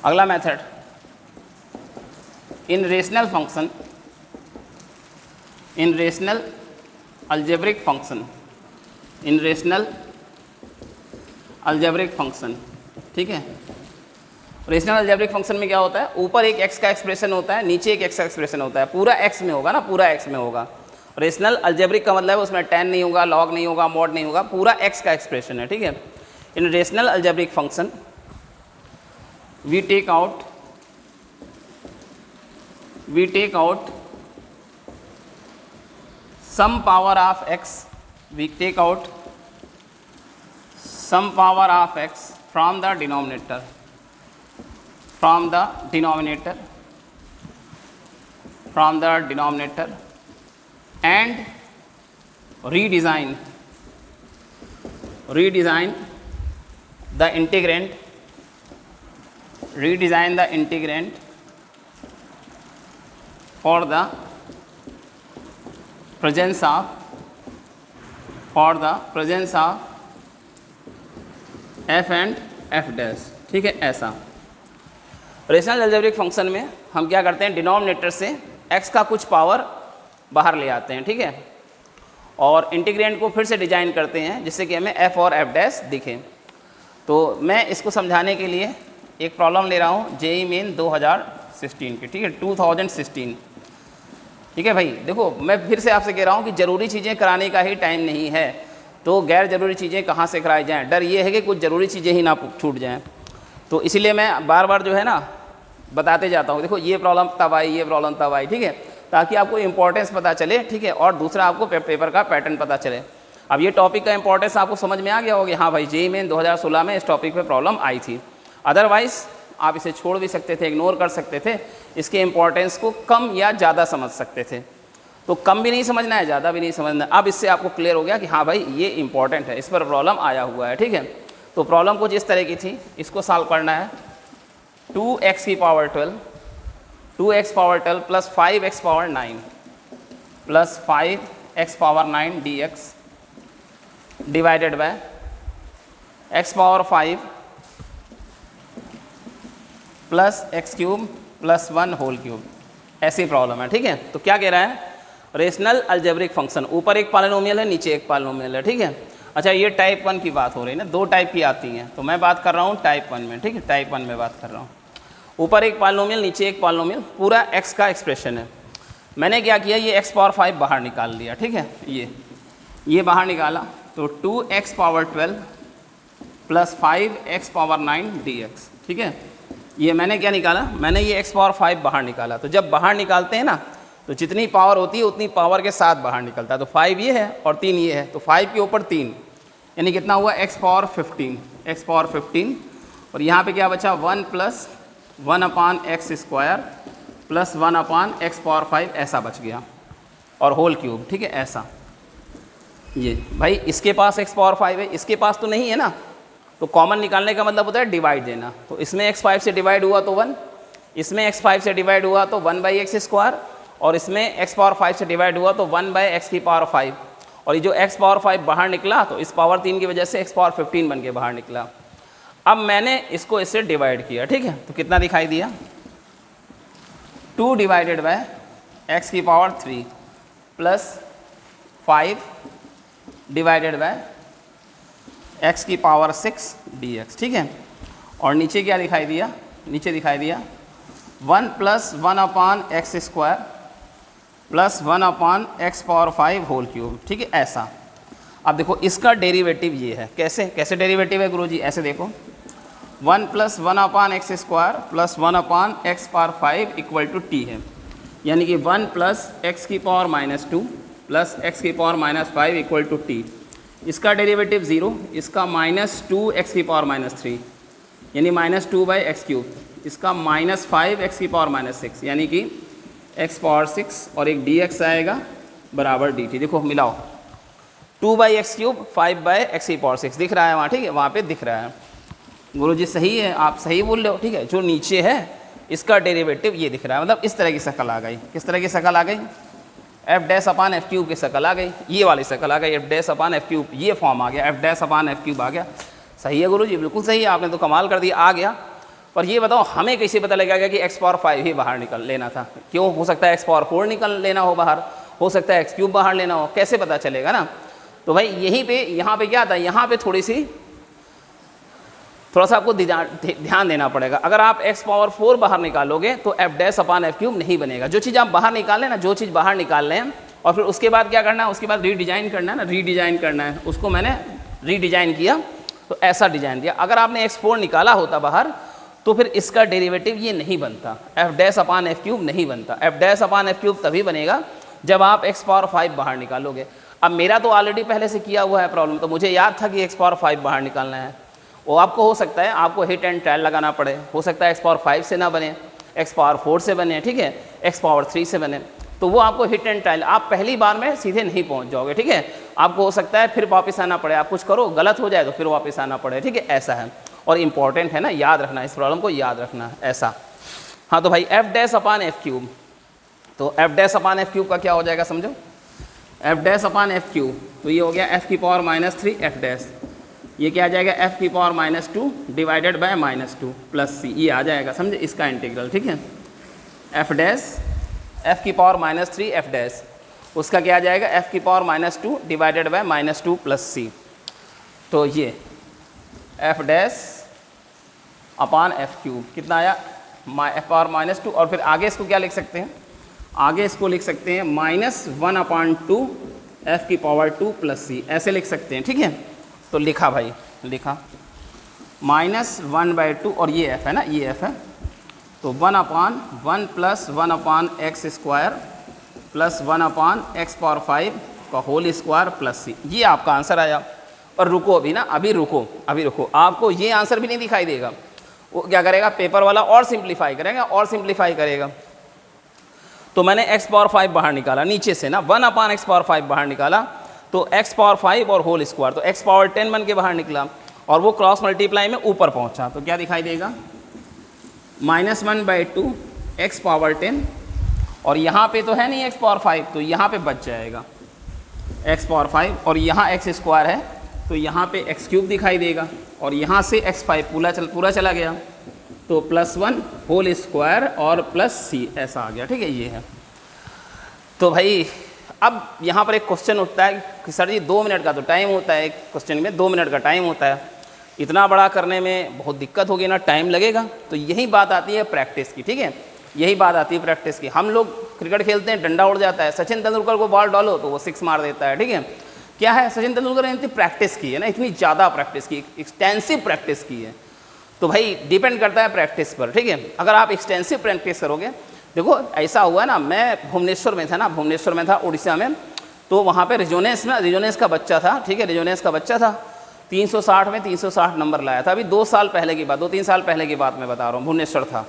अगला मेथड, इन रेशनल फंक्शन, इन रेशनल अलजेब्रिक फंक्शन, इन रेशनल अलजेब्रिक फंक्शन, ठीक है। रेशनल अलजेब्रिक फंक्शन में क्या होता है, ऊपर एक x का एक्सप्रेशन होता है, नीचे एक x का एक्सप्रेशन होता है, पूरा x में होगा ना, पूरा x में होगा। रेशनल अलजेब्रिक का मतलब है उसमें tan नहीं होगा, log नहीं होगा, mod नहीं होगा, पूरा x का एक्सप्रेशन है, ठीक है। Irrational algebraic function we take out some power of x, we take out some power of x from the denominator, and redesign the integrand redesign the integrand for the presence of f and f dash, ठीक है। ऐसा rational algebraic function में हम क्या करते हैं, denominator से x का कुछ पावर बाहर ले आते हैं, ठीक है, और इंटीग्रेंड को फिर से डिजाइन करते हैं जिससे कि हमें f और f डैश दिखे। तो मैं इसको समझाने के लिए एक प्रॉब्लम ले रहा हूँ जेईई मेन 2016 की, ठीक है, 2016, ठीक है भाई। देखो मैं फिर से आपसे कह रहा हूँ कि ज़रूरी चीज़ें कराने का ही टाइम नहीं है, तो गैर ज़रूरी चीज़ें कहाँ से कराई जाएँ, डर ये है कि कुछ ज़रूरी चीज़ें ही ना छूट जाएँ। तो इसीलिए मैं बार बार जो है ना बताते जाता हूँ, देखो ये प्रॉब्लम तब आई, ये प्रॉब्लम तब आई, ठीक है, ताकि आपको इंपॉर्टेंस पता चले, ठीक है, और दूसरा आपको पेपर का पैटर्न पता चले। अब ये टॉपिक का इंपॉर्टेंस आपको समझ में आ गया होगा, हाँ भाई जेईई मेन 2016 में इस टॉपिक पे प्रॉब्लम आई थी। अदरवाइज़ आप इसे छोड़ भी सकते थे, इग्नोर कर सकते थे, इसके इंपॉर्टेंस को कम या ज़्यादा समझ सकते थे। तो कम भी नहीं समझना है, ज़्यादा भी नहीं समझना है। अब इससे आपको क्लियर हो गया कि हाँ भाई ये इंपॉर्टेंट है, इस पर प्रॉब्लम आया हुआ है, ठीक है। तो प्रॉब्लम कुछ इस तरह की थी, इसको सॉल्व करना है। 2x की power 12 2x power 12 plus 5x power 9 plus 5x power 9 dx divided by x power 5 plus x cube plus 1 whole cube, ऐसी प्रॉब्लम है, ठीक है। तो क्या कह रहा है, रेशनल अलजेब्रिक फंक्शन, ऊपर एक पॉलिनोमियल है, नीचे एक पॉलिनोमियल है, ठीक है। अच्छा ये टाइप 1 की बात हो रही है ना, दो टाइप की आती हैं, तो मैं बात कर रहा हूँ टाइप 1 में, ठीक है, टाइप 1 में बात कर रहा हूँ। ऊपर एक पॉलिनोमियल, नीचे एक पॉलिनोमियल, पूरा x का एक्सप्रेशन है। मैंने क्या किया, ये x पावर 5 बाहर निकाल लिया, ठीक है, ये बाहर निकाला, तो 2x power 12 plus 5x power 9 dx, ठीक है। ये मैंने क्या निकाला, मैंने ये x पावर 5 बाहर निकाला। तो जब बाहर निकालते हैं ना, तो जितनी पावर होती है उतनी पावर के साथ बाहर निकलता है। तो 5 ये है और 3 ये है, तो 5 के ऊपर 3 यानी कितना हुआ, x पावर 15, और यहाँ पे क्या बचा, 1 plus 1 upon x square plus 1 upon x power 5, ऐसा बच गया, और होल क्यूब, ठीक है, ऐसा। ये भाई इसके पास x पावर 5 है, इसके पास तो नहीं है ना, तो कॉमन निकालने का मतलब होता है डिवाइड देना। तो इसमें x 5 से डिवाइड हुआ तो 1, इसमें x 5 से डिवाइड हुआ तो 1 बाई एक्स स्क्वायर, और इसमें x पावर 5 से डिवाइड हुआ तो 1 बाई एक्स की पावर 5, और ये जो x पावर 5 बाहर निकला तो इस पावर 3 की वजह से x पावर 15 बन के बाहर निकला। अब मैंने इसको इससे डिवाइड किया, ठीक है, तो कितना दिखाई दिया, 2 डिवाइडेड बाय एक्स की power 3 plus 5 divided by x की पावर 6 dx, ठीक है। और नीचे क्या दिखाई दिया, नीचे दिखाई दिया 1 plus 1 upon x square plus 1 upon x power 5 whole cube, ठीक है, ऐसा। अब देखो इसका डेरिवेटिव ये है, कैसे डेरिवेटिव है गुरुजी, ऐसे देखो 1 plus 1 upon x square plus 1 upon x power 5 equal to t है, यानी कि 1 प्लस एक्स की पावर -2 प्लस एक्स की पावर -5 इक्वल टू टी। इसका डेरिवेटिव 0, इसका -2 एक्स की पावर -3 यानी -2 बाई एक्स क्यूब, इसका -5 एक्स की पावर -6 यानी कि एक्स पावर 6, और एक dx आएगा बराबर dt। देखो मिलाओ, 2 by x cube 5 by x की पावर 6 दिख रहा है वहाँ, ठीक है, वहाँ पे दिख रहा है। गुरुजी सही है, आप सही बोल रहे हो, ठीक है। जो नीचे है इसका डेरिवेटिव ये दिख रहा है, मतलब इस तरह की शक्ल आ गई। किस तरह की शक्ल आ गई, f dash upon f cube की शक्ल आ गई, ये वाली शक्ल आ गई, f dash upon f cube, ये फॉर्म आ गया, f dash upon f cube आ गया। सही है गुरुजी, बिल्कुल सही है, आपने तो कमाल कर दिया, आ गया। पर ये बताओ हमें कैसे पता लगेगा कि एक्स पावर 5 ही बाहर निकल लेना था, क्यों, हो सकता है एक्स पावर 4 निकल लेना हो बाहर, हो सकता है एक्स क्यूब बाहर लेना हो, कैसे पता चलेगा ना। तो भाई यहीं पे, यहाँ पे क्या था, यहाँ पे थोड़ा सा आपको ध्यान देना पड़ेगा। अगर आप x पावर 4 बाहर निकालोगे तो f dash upon f cube नहीं बनेगा। जो चीज़ आप बाहर निकाल लें ना, जो चीज़ बाहर निकाल लें और फिर उसके बाद क्या करना है, उसके बाद रीडिज़ाइन करना है ना, रीडिज़ाइन करना है। उसको मैंने रीडिज़ाइन किया तो ऐसा डिज़ाइन दिया। अगर आपने x4 निकाला होता बाहर तो फिर इसका डेरिवेटिव ये नहीं बनता, F dash upon f cube नहीं बनता। F dash upon f cube तभी बनेगा जब आप x पावर 5 बाहर निकालोगे। अब मेरा तो ऑलरेडी पहले से किया हुआ है प्रॉब्लम, तो मुझे याद था कि x पावर 5 बाहर निकालना है। वो आपको हो सकता है आपको हिट एंड ट्रायल लगाना पड़े, हो सकता है x पावर 5 से ना बने, x पावर 4 से बने, ठीक है, x पावर 3 से बने, तो वो आपको हिट एंड ट्रायल, आप पहली बार में सीधे नहीं पहुंच जाओगे, ठीक है। आपको हो सकता है फिर वापस आना पड़े, आप कुछ करो गलत हो जाए तो फिर वापस आना पड़े, ठीक है, ऐसा है। और इम्पॉर्टेंट है ना, याद रखना, इस प्रॉब्लम को याद रखना ऐसा। हाँ तो भाई f dash upon f cube, तो f dash upon f cube का क्या हो जाएगा समझो, f dash upon f cube, तो ये हो गया एफ की पावर -3 एफ डैश, ये क्या आ जाएगा एफ की पावर -2 डिवाइडेड बाय -2 प्लस सी, ये आ जाएगा समझे इसका इंटीग्रल, ठीक है। एफ डैश एफ की पावर -3 एफ डैश, उसका क्या आ जाएगा एफ की पावर -2 डिवाइडेड बाय -2 प्लस सी, तो ये f dash upon f cube कितना आया एफ पावर -2, और फिर आगे इसको क्या लिख सकते हैं, आगे इसको लिख सकते हैं -1/2 एफ की पावर 2 प्लस सी, ऐसे लिख सकते हैं, ठीक है। तो लिखा भाई, लिखा -1/2 और ये एफ है ना, ये एफ है, तो 1/1 plus 1/x² plus 1/x power 5 का होल स्क्वायर प्लस सी, ये आपका आंसर आया। और रुको अभी ना, अभी रुको, अभी रुको, आपको ये आंसर भी नहीं दिखाई देगा, वो क्या करेगा पेपर वाला और सिंप्लीफाई करेगा, और सिंप्लीफाई करेगा। तो मैंने x पावर 5 बाहर निकाला नीचे से ना, 1/x पावर 5 बाहर निकाला, तो x पावर 5 और होल स्क्वायर, तो x पावर 10 बन के बाहर निकला, और वो क्रॉस मल्टीप्लाई में ऊपर पहुंचा, तो क्या दिखाई देगा -1/2 x पावर 10, और यहाँ पे तो है नहीं x पावर 5, तो यहाँ पे बच जाएगा x पावर 5, और यहाँ x² है तो यहाँ पे x³ दिखाई देगा, और यहाँ से x5 पूरा चला गया, तो +1 होल स्क्वायर और प्लस सी, ऐसा आ गया, ठीक है, ये है। तो भाई अब यहाँ पर एक क्वेश्चन उठता है कि सर जी 2 मिनट का तो टाइम होता है, एक क्वेश्चन में 2 मिनट का टाइम होता है, इतना बड़ा करने में बहुत दिक्कत होगी ना, टाइम लगेगा। तो यही बात आती है प्रैक्टिस की, ठीक है, यही बात आती है प्रैक्टिस की। हम लोग क्रिकेट खेलते हैं, डंडा उड़ जाता है, सचिन तेंदुलकर को बॉल डालो तो वो 6 मार देता है, ठीक है। क्या है, सचिन तेंदुलकर ने इतनी प्रैक्टिस की है ना, इतनी ज़्यादा प्रैक्टिस की, एक्सटेंसिव प्रैक्टिस की है। तो भाई डिपेंड करता है प्रैक्टिस पर, ठीक है। अगर आप एक्सटेंसिव प्रैक्टिस करोगे, देखो ऐसा हुआ ना, मैं भुवनेश्वर में था ना, भुवनेश्वर में था उड़ीसा में, तो वहाँ पे रिजोनेस का बच्चा था, ठीक है, रिजोनेस का बच्चा था, 360 में 360 नंबर लाया था, अभी 2 साल पहले की बात, 2-3 साल पहले की बात मैं बता रहा हूँ, भुवनेश्वर था।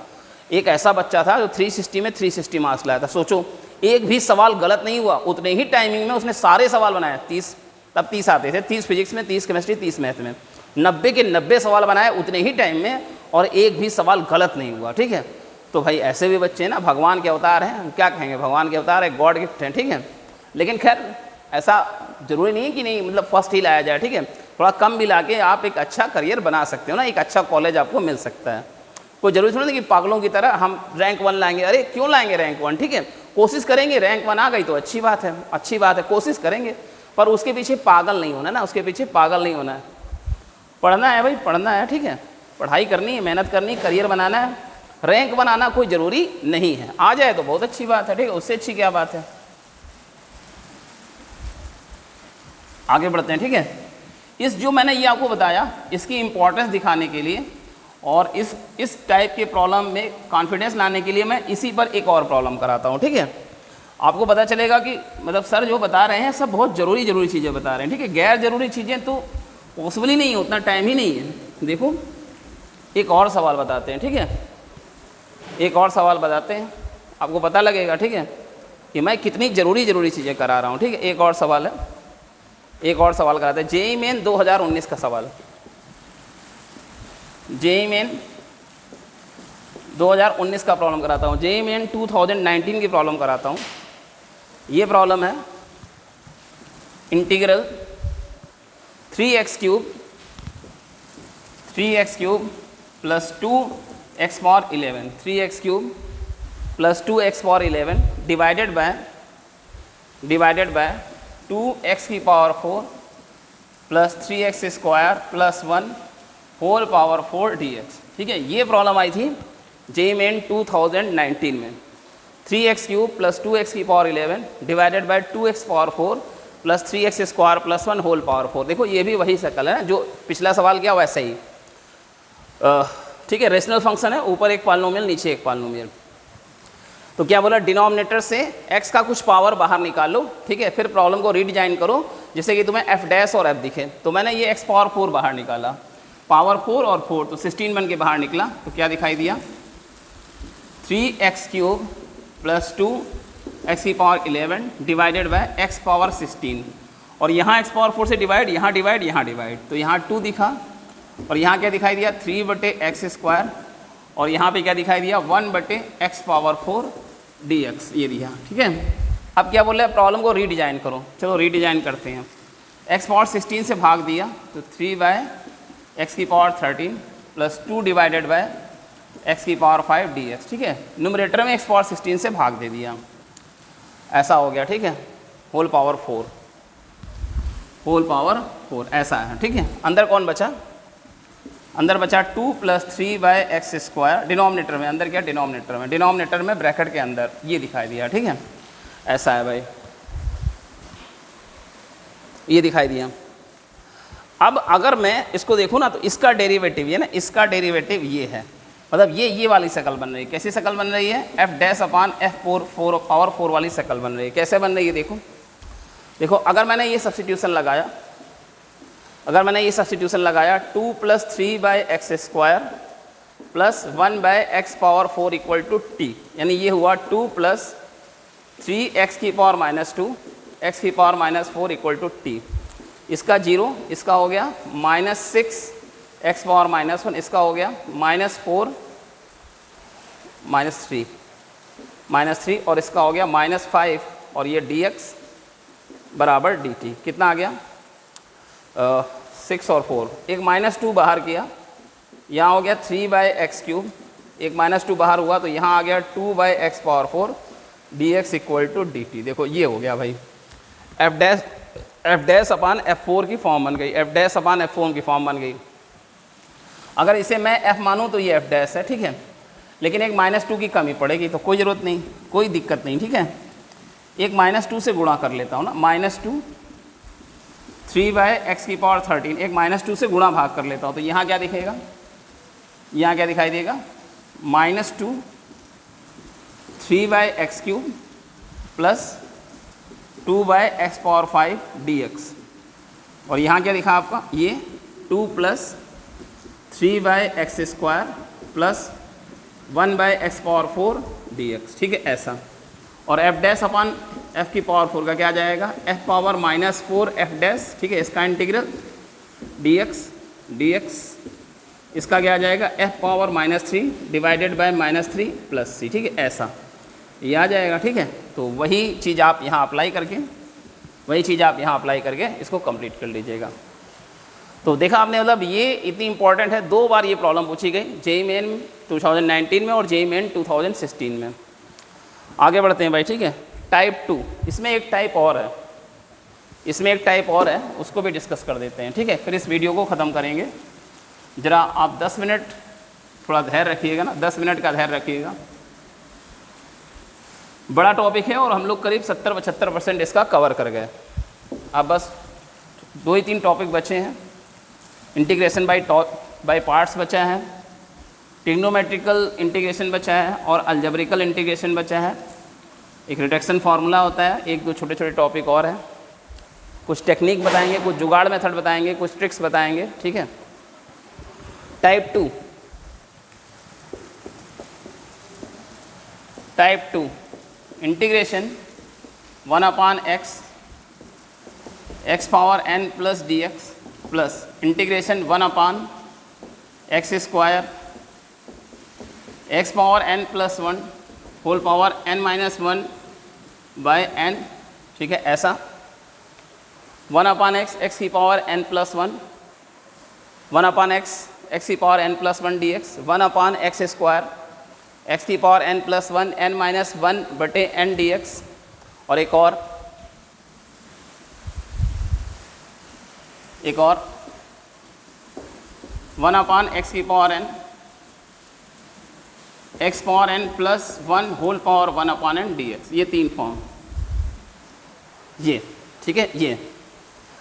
एक ऐसा बच्चा था जो 360 में 360 मार्क्स लाया था, सोचो एक भी सवाल गलत नहीं हुआ, उतने ही टाइमिंग में उसने सारे सवाल बनाए, 30 आते थे, 30 फिजिक्स में, 30 केमिस्ट्री, 30 मैथ में, 90 के 90 सवाल बनाए उतने ही टाइम में, और एक भी सवाल गलत नहीं हुआ, ठीक है। तो भाई ऐसे भी बच्चे ना भगवान के अवतार हैं, हम क्या कहेंगे, भगवान के अवतार है, गॉड गिफ्ट हैं, ठीक है। लेकिन खैर ऐसा जरूरी नहीं है कि नहीं मतलब फर्स्ट ही लाया जाए, ठीक है, थोड़ा कम भी ला के आप एक अच्छा करियर बना सकते हो ना, एक अच्छा कॉलेज आपको मिल सकता है। कोई जरूरी थोड़ी नहीं कि पागलों की तरह हम रैंक 1 लाएंगे, अरे क्यों लाएंगे रैंक 1, ठीक है, कोशिश करेंगे, रैंक 1 आ गई तो अच्छी बात है, अच्छी बात है, कोशिश करेंगे, पर उसके पीछे पागल नहीं होना ना, उसके पीछे पागल नहीं होना है। पढ़ना है भाई, पढ़ना है, ठीक है, पढ़ाई करनी है, मेहनत करनी है, करियर बनाना है, रैंक बनाना कोई ज़रूरी नहीं है, आ जाए तो बहुत अच्छी बात है, ठीक है, उससे अच्छी क्या बात है। आगे बढ़ते हैं, ठीक है। इस जो मैंने ये आपको बताया, इसकी इंपॉर्टेंस दिखाने के लिए और इस टाइप के प्रॉब्लम में कॉन्फिडेंस लाने के लिए मैं इसी पर एक और प्रॉब्लम कराता हूँ, ठीक है। आपको पता चलेगा कि मतलब सर जो बता रहे हैं सब बहुत ज़रूरी चीज़ें बता रहे हैं, ठीक है, गैर ज़रूरी चीज़ें तो पॉसिबल ही नहीं है, उतना टाइम ही नहीं है। देखो एक और सवाल बताते हैं, ठीक है, एक और सवाल बताते हैं, आपको पता लगेगा, ठीक है, कि मैं कितनी ज़रूरी चीज़ें करा रहा हूँ, ठीक है। एक और सवाल है, एक और सवाल कराते हैं, जेईई मेन 2019 का सवाल, जेईई मेन 2019 का प्रॉब्लम कराता हूँ, जेईई मेन 2019 की प्रॉब्लम कराता हूँ। ये प्रॉब्लम है integral 3x³ plus 2x power 11, 3x³ plus 2x power 11 divided by 2x की power 4 plus 3x² plus 1 whole power 4 dx, ठीक है। ये प्रॉब्लम आई थी जेईई मेन 2019 में, 3x³ प्लस 2x की पावर 11 divided by 2x power 4 plus 3x² plus 1 whole power 4। देखो ये भी वही शक्ल है जो पिछला सवाल किया वैसा ही, ठीक है। रेशनल फंक्शन है, ऊपर एक पॉलिनोमियल नीचे एक पॉलिनोमियल। तो क्या बोला, डिनोमिनेटर से x का कुछ पावर बाहर निकालो, ठीक है, फिर प्रॉब्लम को रीडिजाइन करो जिससे कि तुम्हें f डैश और f दिखे। तो मैंने ये x पावर 4 बाहर निकाला, पावर 4 और 4 तो 16 बन के बाहर निकला। तो क्या दिखाई दिया, 3x³ प्लस 2x की पावर 11 डिवाइडेड बाय x पावर 16, और यहाँ x पावर 4 से डिवाइड, यहाँ डिवाइड, यहाँ डिवाइड, तो यहाँ 2 दिखा और यहाँ क्या दिखाई दिया 3/x², और यहाँ पे क्या दिखाई दिया 1/x⁴ dx ये दिया, ठीक है। अब क्या बोल रहे हैं, प्रॉब्लम को रीडिजाइन करो। चलो रीडिजाइन करते हैं। x⁴ से भाग दिया तो 3/x⁻13 + 2 divided by x⁵ dx, ठीक है। न्यूमरेटर में x⁴ से भाग दे दिया, ऐसा हो गया, ठीक है। होल पावर 4 ऐसा है, ठीक है। अंदर कौन बचा, अंदर बचा 2 + 3/x², डिनोमिनेटर में, अंदर क्या डिनोमिनेटर में ब्रैकेट के अंदर ये दिखाई दिया, ठीक है। ऐसा है भाई, ये दिखाई दिया। अब अगर मैं इसको देखूँ ना तो इसका डेरिवेटिव ये ना, इसका डेरिवेटिव ये है, मतलब ये वाली शक्ल बन रही है। कैसी शक्ल बन रही है, f'/f⁴ पावर 4 वाली शक्ल बन रही है। कैसे बन रही है देखो, अगर मैंने ये सब्स्टिट्यूशन लगाया, 2 + 3/x² + 1/x⁴ = t, यानी ये हुआ 2 + 3x⁻², x⁻⁴ = t। इसका 0, इसका हो गया -6x⁻⁻1, इसका हो गया -4 -3 और इसका हो गया -5, और ये dx बराबर dt कितना आ गया 6 और 4, एक -2 बाहर किया, यहाँ हो गया 3/x³, एक -2 बाहर हुआ तो यहाँ आ गया 2/x⁴ dx = dt। देखो ये हो गया भाई, f'/f⁴ की फॉर्म बन गई, f'/f⁴ की फॉर्म बन गई। अगर इसे मैं f मानूँ तो ये f' है, ठीक है। लेकिन एक -2 की कमी पड़ेगी तो कोई ज़रूरत नहीं, कोई दिक्कत नहीं, ठीक है। एक -2 से गुणा कर लेता हूँ ना, -2 3/x⁻13, एक -2 से गुणा भाग कर लेता हूँ तो यहाँ क्या दिखेगा, यहाँ क्या दिखाई देगा -2 3/x³ + 2/x⁵ dx, और यहाँ क्या दिखा आपका, ये 2 + 3/x² + 1/x⁴ dx, ठीक है, ऐसा। और f'/f⁴ का क्या आ जाएगा, f⁻⁻4f', ठीक है, इसका इंटीग्रल dx, इसका क्या आ जाएगा f⁻⁻3 डिवाइडेड बाय -3 + c, ठीक है, ऐसा ये आ जाएगा, ठीक है। तो वही चीज़ आप यहाँ अप्लाई करके इसको कंप्लीट कर लीजिएगा। तो देखा आपने, मतलब ये इतनी इंपॉर्टेंट है, 2 बार ये प्रॉब्लम पूछी गई, जेईई मेन 2019 में और जेईई मेन 2016 में। आगे बढ़ते हैं भाई, ठीक है। टाइप 2, इसमें एक टाइप और है, उसको भी डिस्कस कर देते हैं, ठीक है। फिर इस वीडियो को ख़त्म करेंगे। ज़रा आप 10 मिनट थोड़ा धैर्य रखिएगा ना, 10 मिनट का धैर्य रखिएगा। बड़ा टॉपिक है और हम लोग करीब 70-75% इसका कवर कर गए। अब बस 2 ही 3 टॉपिक बचे हैं। इंटीग्रेशन बाय पार्ट्स बचा है, ट्रिग्नोमेट्रिकल इंटीग्रेशन बचा है, और अलजेब्रिकल इंटीग्रेशन बचा है। एक रिडक्शन फार्मूला होता है, 1-2 छोटे टॉपिक और हैं। कुछ टेक्निक बताएंगे, कुछ जुगाड़ मेथड बताएंगे, कुछ ट्रिक्स बताएंगे, ठीक है। Type 2 integration 1/x x⁻n + dx plus integration 1/x² x⁻n + 1 whole power n-1/n, ठीक है, ऐसा 1/x x⁻n + 1 1/x x⁻n + 1 dx 1/x² x⁻n + 1 n-1/n dx, और एक और 1/x⁻n x⁻n + 1 whole power 1/n dx, ये 3 फॉर्म, ये ठीक है। ये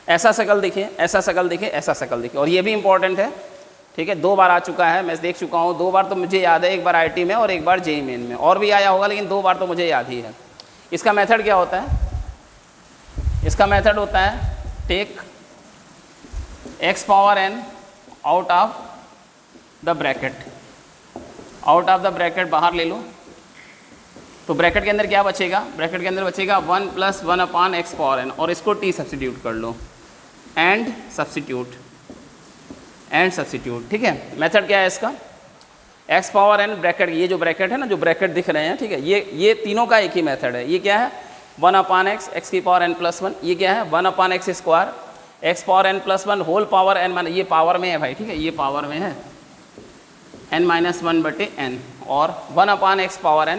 ऐसा शकल देखिए, ऐसा शकल देखिए, ऐसा शकल देखिए, और ये भी इंपॉर्टेंट है, ठीक है। 2 बार आ चुका है, मैं देख चुका हूँ 2 बार, तो मुझे याद है, एक बार आईटी में और एक बार जेईई मेन में, और भी आया होगा लेकिन 2 बार तो मुझे याद ही है। इसका मेथड क्या होता है, इसका मेथड होता है take x⁻n out of the bracket, बाहर ले लो, तो ब्रैकेट के अंदर क्या बचेगा, ब्रैकेट के अंदर बचेगा 1 + 1/x⁻n, और इसको t सब्सटीट्यूट कर लो, एंड सब्सटीट्यूट एंड सब्सिट्यूट, ठीक है। मेथड क्या है इसका, एक्स पावर एन ब्रैकेट, ये जो ब्रैकेट है ना, जो ब्रैकेट दिख रहे हैं, ठीक है, ये तीनों का एक ही मेथड है। ये क्या है, 1/x एक्स की पावर n+1, ये क्या है 1/x square x power n+1 whole power n minus, ये पावर में है भाई, ठीक है, ये पावर में है n-1/n, और 1/x power n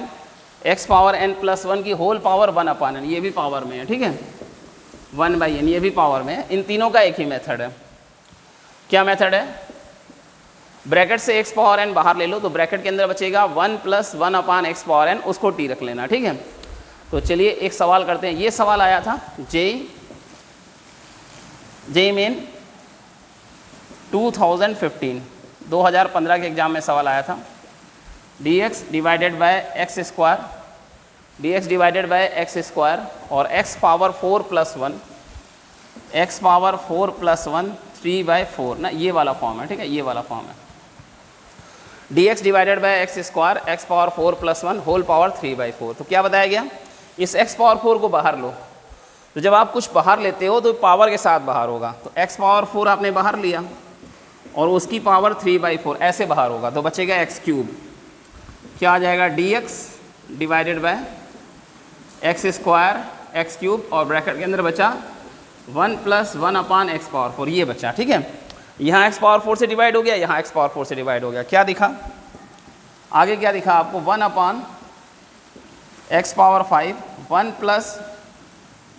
x power n+1 की होल पावर 1/n, ये भी पावर में है, ठीक है, 1/n, ये भी पावर में है। इन तीनों का एक ही मेथड है। क्या मेथड है, ब्रैकेट से x पावर n बाहर ले लो, तो ब्रैकेट के अंदर बचेगा 1 + 1/x पावर n, उसको t रख लेना, ठीक है। तो चलिए एक सवाल करते हैं। ये सवाल आया था जेईई मेन 2015 के एग्जाम में सवाल आया था। dx divided by x square और x पावर 4 + 1 x पावर 4 + 1 3/4 ना, ये वाला फॉर्म है, ठीक है, ये वाला फॉर्म है। dx divided by x square x power 4 + 1 whole power 3/4। तो क्या बताया गया, इस x पावर 4 को बाहर लो। तो जब आप कुछ बाहर लेते हो तो पावर के साथ बाहर होगा, तो x पावर 4 आपने बाहर लिया और उसकी पावर 3/4 ऐसे बाहर होगा, तो बचेगा x³। क्या आ जाएगा, dx divided by x square x³ और ब्रैकेट के अंदर बचा 1 + 1/x पावर 4, ये बचा, ठीक है। यहाँ x पावर 4 से डिवाइड हो गया, यहाँ x पावर 4 से डिवाइड हो गया। क्या दिखा आगे, क्या दिखा आपको, 1/x power 5 1 +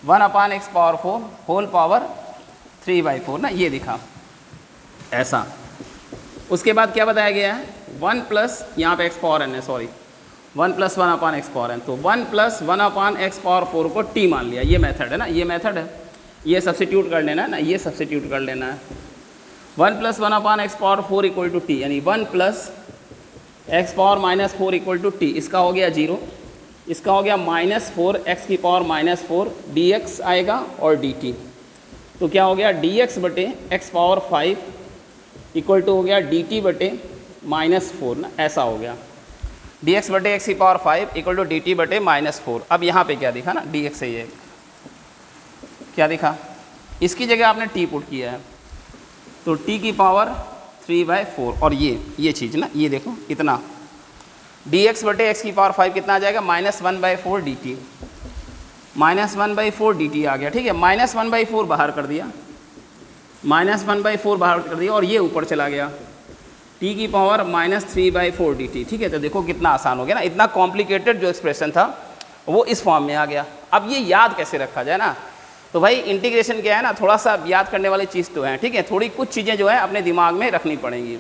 1/x power 4 whole power 3/4 ना, ये दिखा ऐसा। उसके बाद क्या बताया गया है, 1 + यहाँ पे x पावर n है, सॉरी 1 + 1/x पावर n, तो 1 + 1/x पावर 4 को t मान लिया। ये मेथड है ना, ये मेथड है, ये सब्सिट्यूट कर लेना है ना, ये सब्सिट्यूट कर लेना है। 1 + 1/x पावर 4 = t, यानी 1 + x पावर -4 = t। इसका हो गया 0, इसका हो गया -4x की पावर -4 dx आएगा और dt। तो क्या हो गया, dx बटे x पावर 5 = हो गया dt बटे -4 ना, ऐसा हो गया। dx बटे x की पावर 5 = dt बटे -4। अब यहाँ पे क्या दिखा ना, dx से ये क्या दिखा, इसकी जगह आपने t पुट किया है, तो t की पावर 3/4 और ये चीज़ ना, ये देखो इतना dx बटे x की पावर 5 कितना आ जाएगा, -1/4 dt, -1/4 dt आ गया, ठीक है। -1/4 बाहर कर दिया, -1/4 बाहर कर दिया और ये ऊपर चला गया, t की पावर -3/4 dt, ठीक है। तो देखो कितना आसान हो गया ना, इतना कॉम्प्लिकेटेड जो एक्सप्रेशन था वो इस फॉर्म में आ गया। अब ये याद कैसे रखा जाए ना, तो भाई इंटीग्रेशन क्या है ना, थोड़ा सा याद करने वाली चीज़ तो है, ठीक है, थोड़ी कुछ चीज़ें जो है अपने दिमाग में रखनी पड़ेंगी।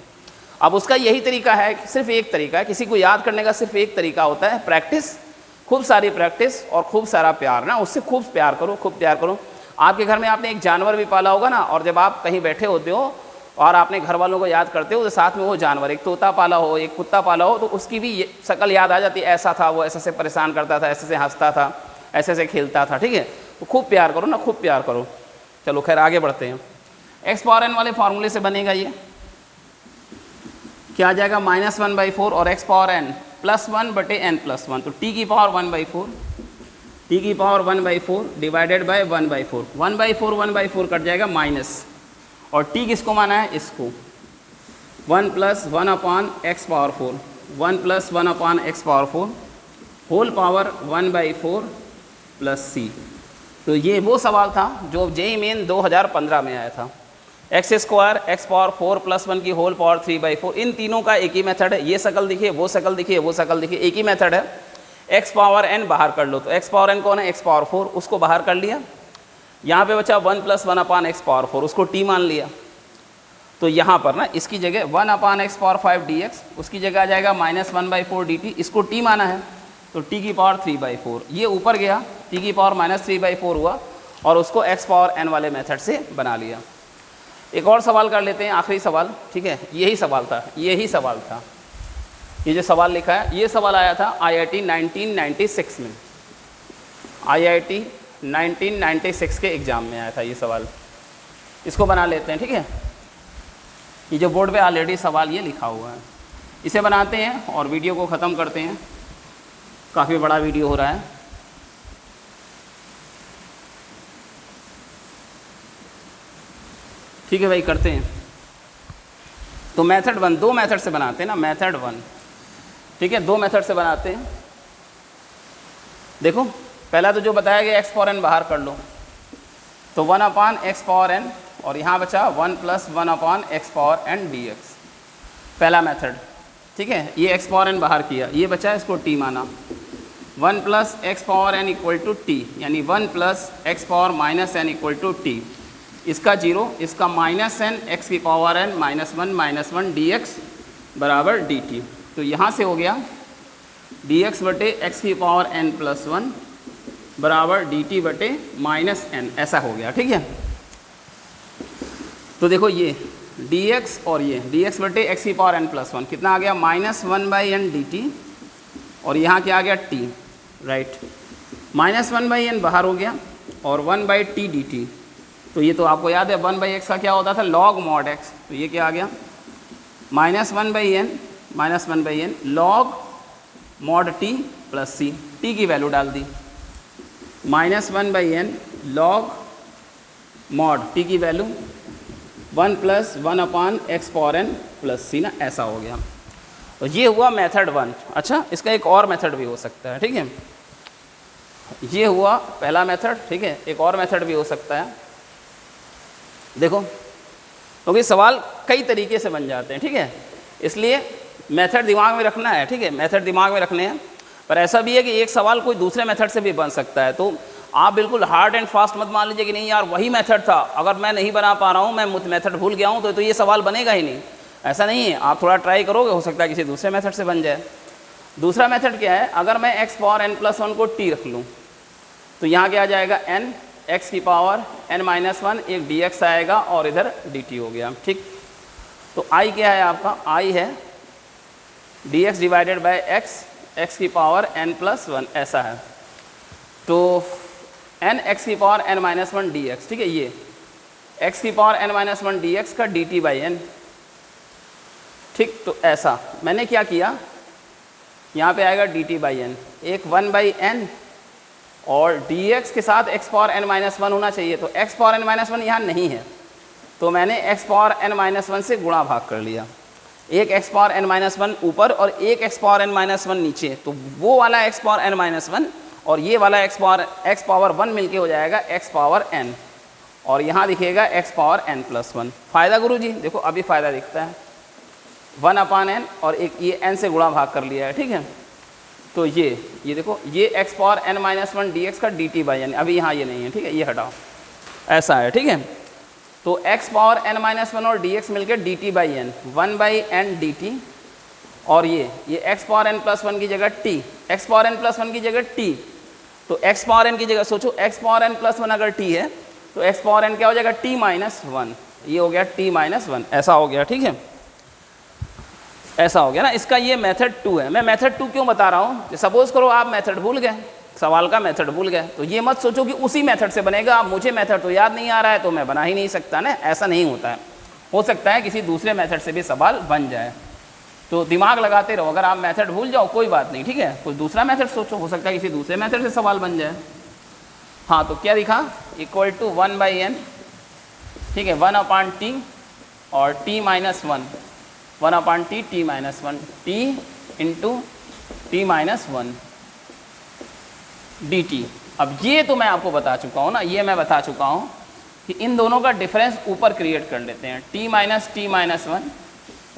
अब उसका यही तरीका है, सिर्फ एक तरीका है, किसी को याद करने का सिर्फ एक तरीका होता है, प्रैक्टिस, खूब सारी प्रैक्टिस और खूब सारा प्यार ना, उससे खूब प्यार करो, खूब प्यार करो। आपके घर में आपने एक जानवर भी पाला होगा ना, और जब आप कहीं बैठे होते हो और आपने घर वालों को याद करते हो, तो साथ में वो जानवर, एक तोता पाला हो, एक कुत्ता पाला हो, तो उसकी भी शक्ल याद आ जाती है, ऐसा था वो, ऐसे से परेशान करता था, ऐसे से हंसता था, ऐसे से खेलता था, ठीक है। तो खूब प्यार करो ना, खूब प्यार करो। चलो खैर आगे बढ़ते हैं। x पावर n वाले फार्मूले से बनेगा ये, क्या आ जाएगा, -1/4 और x पावर n +1 बटे n+1, तो t की पावर 1/4, t की पावर 1/4 डिवाइडेड बाय 1/4, 1/4 कट जाएगा माइनस, और t किसको माना है, इसको 1 + 1/x power 4, 1 + 1/x power 4 whole power 1/4 + c। तो ये वो सवाल था जो जेईई मेन 2015 में आया था। एक्स स्क्वायर एक्स पावर 4 + 1 की होल पावर 3/4, इन तीनों का एक ही मेथड है। ये शकल दिखिए, वो शकल दिखिए, वो शकल दिखिए, एक ही मेथड है। एक्स पावर n बाहर कर लो, तो एक्स पावर n कौन है, एक्स पावर 4, उसको बाहर कर लिया। यहाँ पे बचा 1 + 1/x पावर 4, उसको t मान लिया। तो यहाँ पर ना इसकी जगह 1/x पावर 5 dx, उसकी जगह आ जाएगा -1/4 dt, इसको t माना है, तो t की पावर 3/4, ये ऊपर गया, t की पावर -3/4 हुआ और उसको x पावर n वाले मेथड से बना लिया। एक और सवाल कर लेते हैं, आखिरी सवाल, ठीक है, यही सवाल था, यही सवाल था, ये जो सवाल लिखा है, ये सवाल आया था IIT 1996 में, IIT 1996 के एग्ज़ाम में आया था ये सवाल। इसको बना लेते हैं, ठीक है। ये जो बोर्ड पे ऑलरेडी सवाल ये लिखा हुआ है, इसे बनाते हैं और वीडियो को ख़त्म करते हैं। काफ़ी बड़ा वीडियो हो रहा है। ठीक है भाई, करते हैं। तो मेथड वन, दो मेथड से बनाते हैं ना, मेथड वन, ठीक है, दो मेथड से बनाते हैं। देखो पहला तो जो बताया गया एक्स पावर एन बाहर कर लो, तो 1 अपान एक्स पावर एन, और यहाँ बचा 1 + 1 upon x power n d x, पहला मेथड, ठीक है। ये एक्स पावर एन बाहर किया, ये बचा, इसको टी माना, 1 + x power n equal to t, यानी 1 + x power minus n equal to t, इसका 0, इसका माइनस एन एक्स की पावर एन -1 डी एक्स बराबर डी टी। तो यहाँ से हो गया डी एक्स बटे एक्स की पावर एन + 1 बराबर डी टी बटे -n, ऐसा हो गया, ठीक है। तो देखो ये डी एक्स और ये डी एक्स बटे एक्स की पावर एन + 1 कितना आ गया, -1/n डी टी, और यहाँ क्या आ गया टी, राइट, -1/n बाहर हो गया और 1/t डी टी। तो ये तो आपको याद है 1/x का क्या होता था, log mod x, तो ये क्या आ गया -1/n log mod t + c, t की वैल्यू डाल दी, -1/n log mod t की value 1 + 1 upon x power n + c ना, ऐसा हो गया। तो ये हुआ मेथड वन। अच्छा, इसका एक और मेथड भी हो सकता है, ठीक है, ये हुआ पहला मेथड, ठीक है, एक और मेथड भी हो सकता है। देखो क्योंकि सवाल कई तरीके से बन जाते हैं, ठीक है, इसलिए मेथड दिमाग में रखना है, ठीक है, मेथड दिमाग में रखने हैं। पर ऐसा भी है कि एक सवाल कोई दूसरे मेथड से भी बन सकता है, तो आप बिल्कुल हार्ड एंड फास्ट मत मान लीजिए कि नहीं यार वही मेथड था, अगर मैं नहीं बना पा रहा हूँ, मैं मेथड भूल गया हूँ, तो ये सवाल बनेगा ही नहीं, ऐसा नहीं है। आप थोड़ा ट्राई करोगे, हो सकता है किसी दूसरे मेथड से बन जाए। दूसरा मेथड क्या है, अगर मैं एक्स पावर एन + 1 को टी रख लूँ, तो यहाँ क्या आ जाएगा, एन एक्स की पावर n - 1, एक डी एक्स आएगा और इधर डी टी हो गया, ठीक। तो आई क्या है आपका, आई है D x divided by x की पावर n + 1, ऐसा है। तो n एक्स की पावर n - 1 डी एक्स, ठीक है, ये x की पावर n - 1 डी एक्स का डी टी बाई एन, ठीक। तो ऐसा मैंने क्या किया, यहाँ पे आएगा डी टी बाई एन, एक 1/n और dx के साथ x पावर n - 1 होना चाहिए, तो x पावर n - 1 यहाँ नहीं है, तो मैंने x पावर n - 1 से गुणा भाग कर लिया, एक x पावर n - 1 ऊपर और एक x पावर n - 1 नीचे, तो वो वाला x पावर n - 1 और ये वाला x पावर 1 मिलके हो जाएगा x पावर n, और यहाँ दिखेगा x पावर n + 1। फ़ायदा गुरुजी, देखो अभी फ़ायदा दिखता है, 1/n और एक ये n से गुणा भाग कर लिया है, ठीक है। तो ये देखो, ये x power n - 1 d x का डी टी बाई एन, अभी यहाँ ये नहीं है, ठीक है, ये हटाओ, ऐसा है, ठीक है। तो x पावर n - 1 और डी एक्स मिलकर d t by n, 1/n d t, और ये x पावर n + 1 की जगह t, x पावर n + 1 की जगह t, तो x पावर n की जगह सोचो, x पावर n + 1 अगर t है तो x पावर n क्या हो जाएगा, t - 1, ये हो गया t - 1, ऐसा हो गया, ठीक है, ऐसा हो गया ना। इसका ये मेथड 2 है। मैं मेथड 2 क्यों बता रहा हूँ, सपोज करो आप मेथड भूल गए, सवाल का मेथड भूल गए, तो ये मत सोचो कि उसी मेथड से बनेगा, अब मुझे मेथड तो याद नहीं आ रहा है तो मैं बना ही नहीं सकता ना, ऐसा नहीं होता है। हो सकता है किसी दूसरे मेथड से भी सवाल बन जाए, तो दिमाग लगाते रहो। अगर आप मेथड भूल जाओ कोई बात नहीं, ठीक है, कोई दूसरा मेथड सोचो, हो सकता है किसी दूसरे मेथड से सवाल बन जाए। हाँ, तो क्या दिखा, इक्वल टू 1/n, ठीक है, 1/t और t - 1, 1/t t - 1, t into t - 1 dt। अब ये तो मैं आपको बता चुका हूँ ना, ये मैं बता चुका हूँ कि इन दोनों का डिफरेंस ऊपर क्रिएट कर लेते हैं, t - t - 1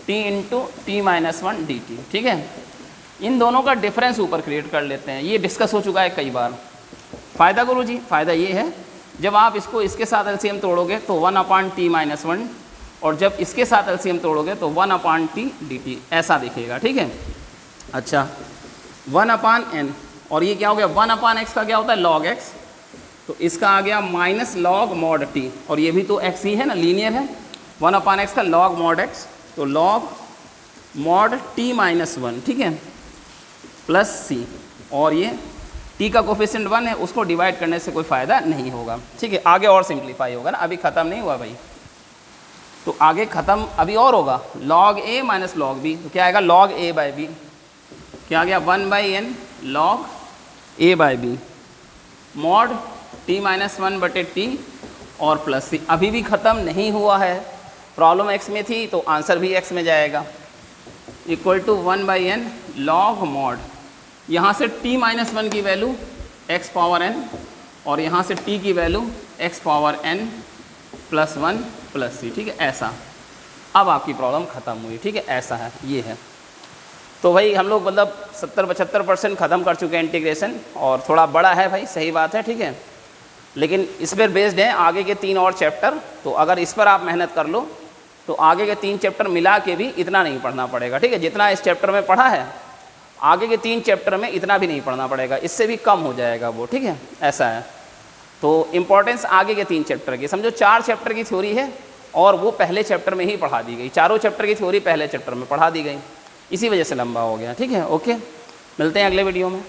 t into t - 1 dt, ठीक है। इन दोनों का डिफरेंस ऊपर क्रिएट कर लेते हैं, ये डिस्कस हो चुका है कई बार। फ़ायदा गुरुजी, फ़ायदा ये है, जब आप इसको इसके साथ एलसीएम तोड़ोगे तो 1/t - 1, और जब इसके साथ एलसीएम तोड़ोगे तो 1/t dt, ऐसा दिखेगा, ठीक है। अच्छा, 1/n, और ये क्या हो गया, 1/x का क्या होता है, log x, तो इसका आ गया माइनस log mod t, और ये भी तो x ही है ना, लीनियर है, 1/x का log mod x, तो log mod t - 1, ठीक है, प्लस c, और ये t का कोफिशिएंट 1 है, उसको डिवाइड करने से कोई फ़ायदा नहीं होगा, ठीक है। आगे और सिंप्लीफाई होगा ना, अभी ख़त्म नहीं हुआ भाई, तो आगे ख़त्म अभी और होगा, log a minus log b, तो क्या आएगा, log a बाई b, क्या आ गया, 1/n log a by b, mod t - 1 बटे t और प्लस c। अभी भी ख़त्म नहीं हुआ है, प्रॉब्लम x में थी तो आंसर भी x में जाएगा, equal to 1/n log mod, यहाँ से t-1 की वैल्यू x पावर n और यहाँ से t की value x power n + 1 + c, ठीक है। ऐसा अब आपकी प्रॉब्लम ख़त्म हुई, ठीक है। ऐसा है, ये है। तो भाई हम लोग मतलब 70-75% ख़त्म कर चुके हैं इंटीग्रेशन, और थोड़ा बड़ा है भाई, सही बात है, ठीक है, लेकिन इस पर बेस्ड है आगे के 3 और चैप्टर। तो अगर इस पर आप मेहनत कर लो तो आगे के 3 चैप्टर मिला के भी इतना नहीं पढ़ना पड़ेगा, ठीक है। जितना इस चैप्टर में पढ़ा है आगे के 3 चैप्टर में इतना भी नहीं पढ़ना पड़ेगा, इससे भी कम हो जाएगा वो, ठीक है। ऐसा है। तो इम्पोर्टेंस आगे के 3 चैप्टर की, समझो 4 चैप्टर की थ्योरी है और वो पहले चैप्टर में ही पढ़ा दी गई, चारों चैप्टर की थ्योरी पहले चैप्टर में पढ़ा दी गई, इसी वजह से लंबा हो गया, ठीक है। ओके, मिलते हैं अगले वीडियो में।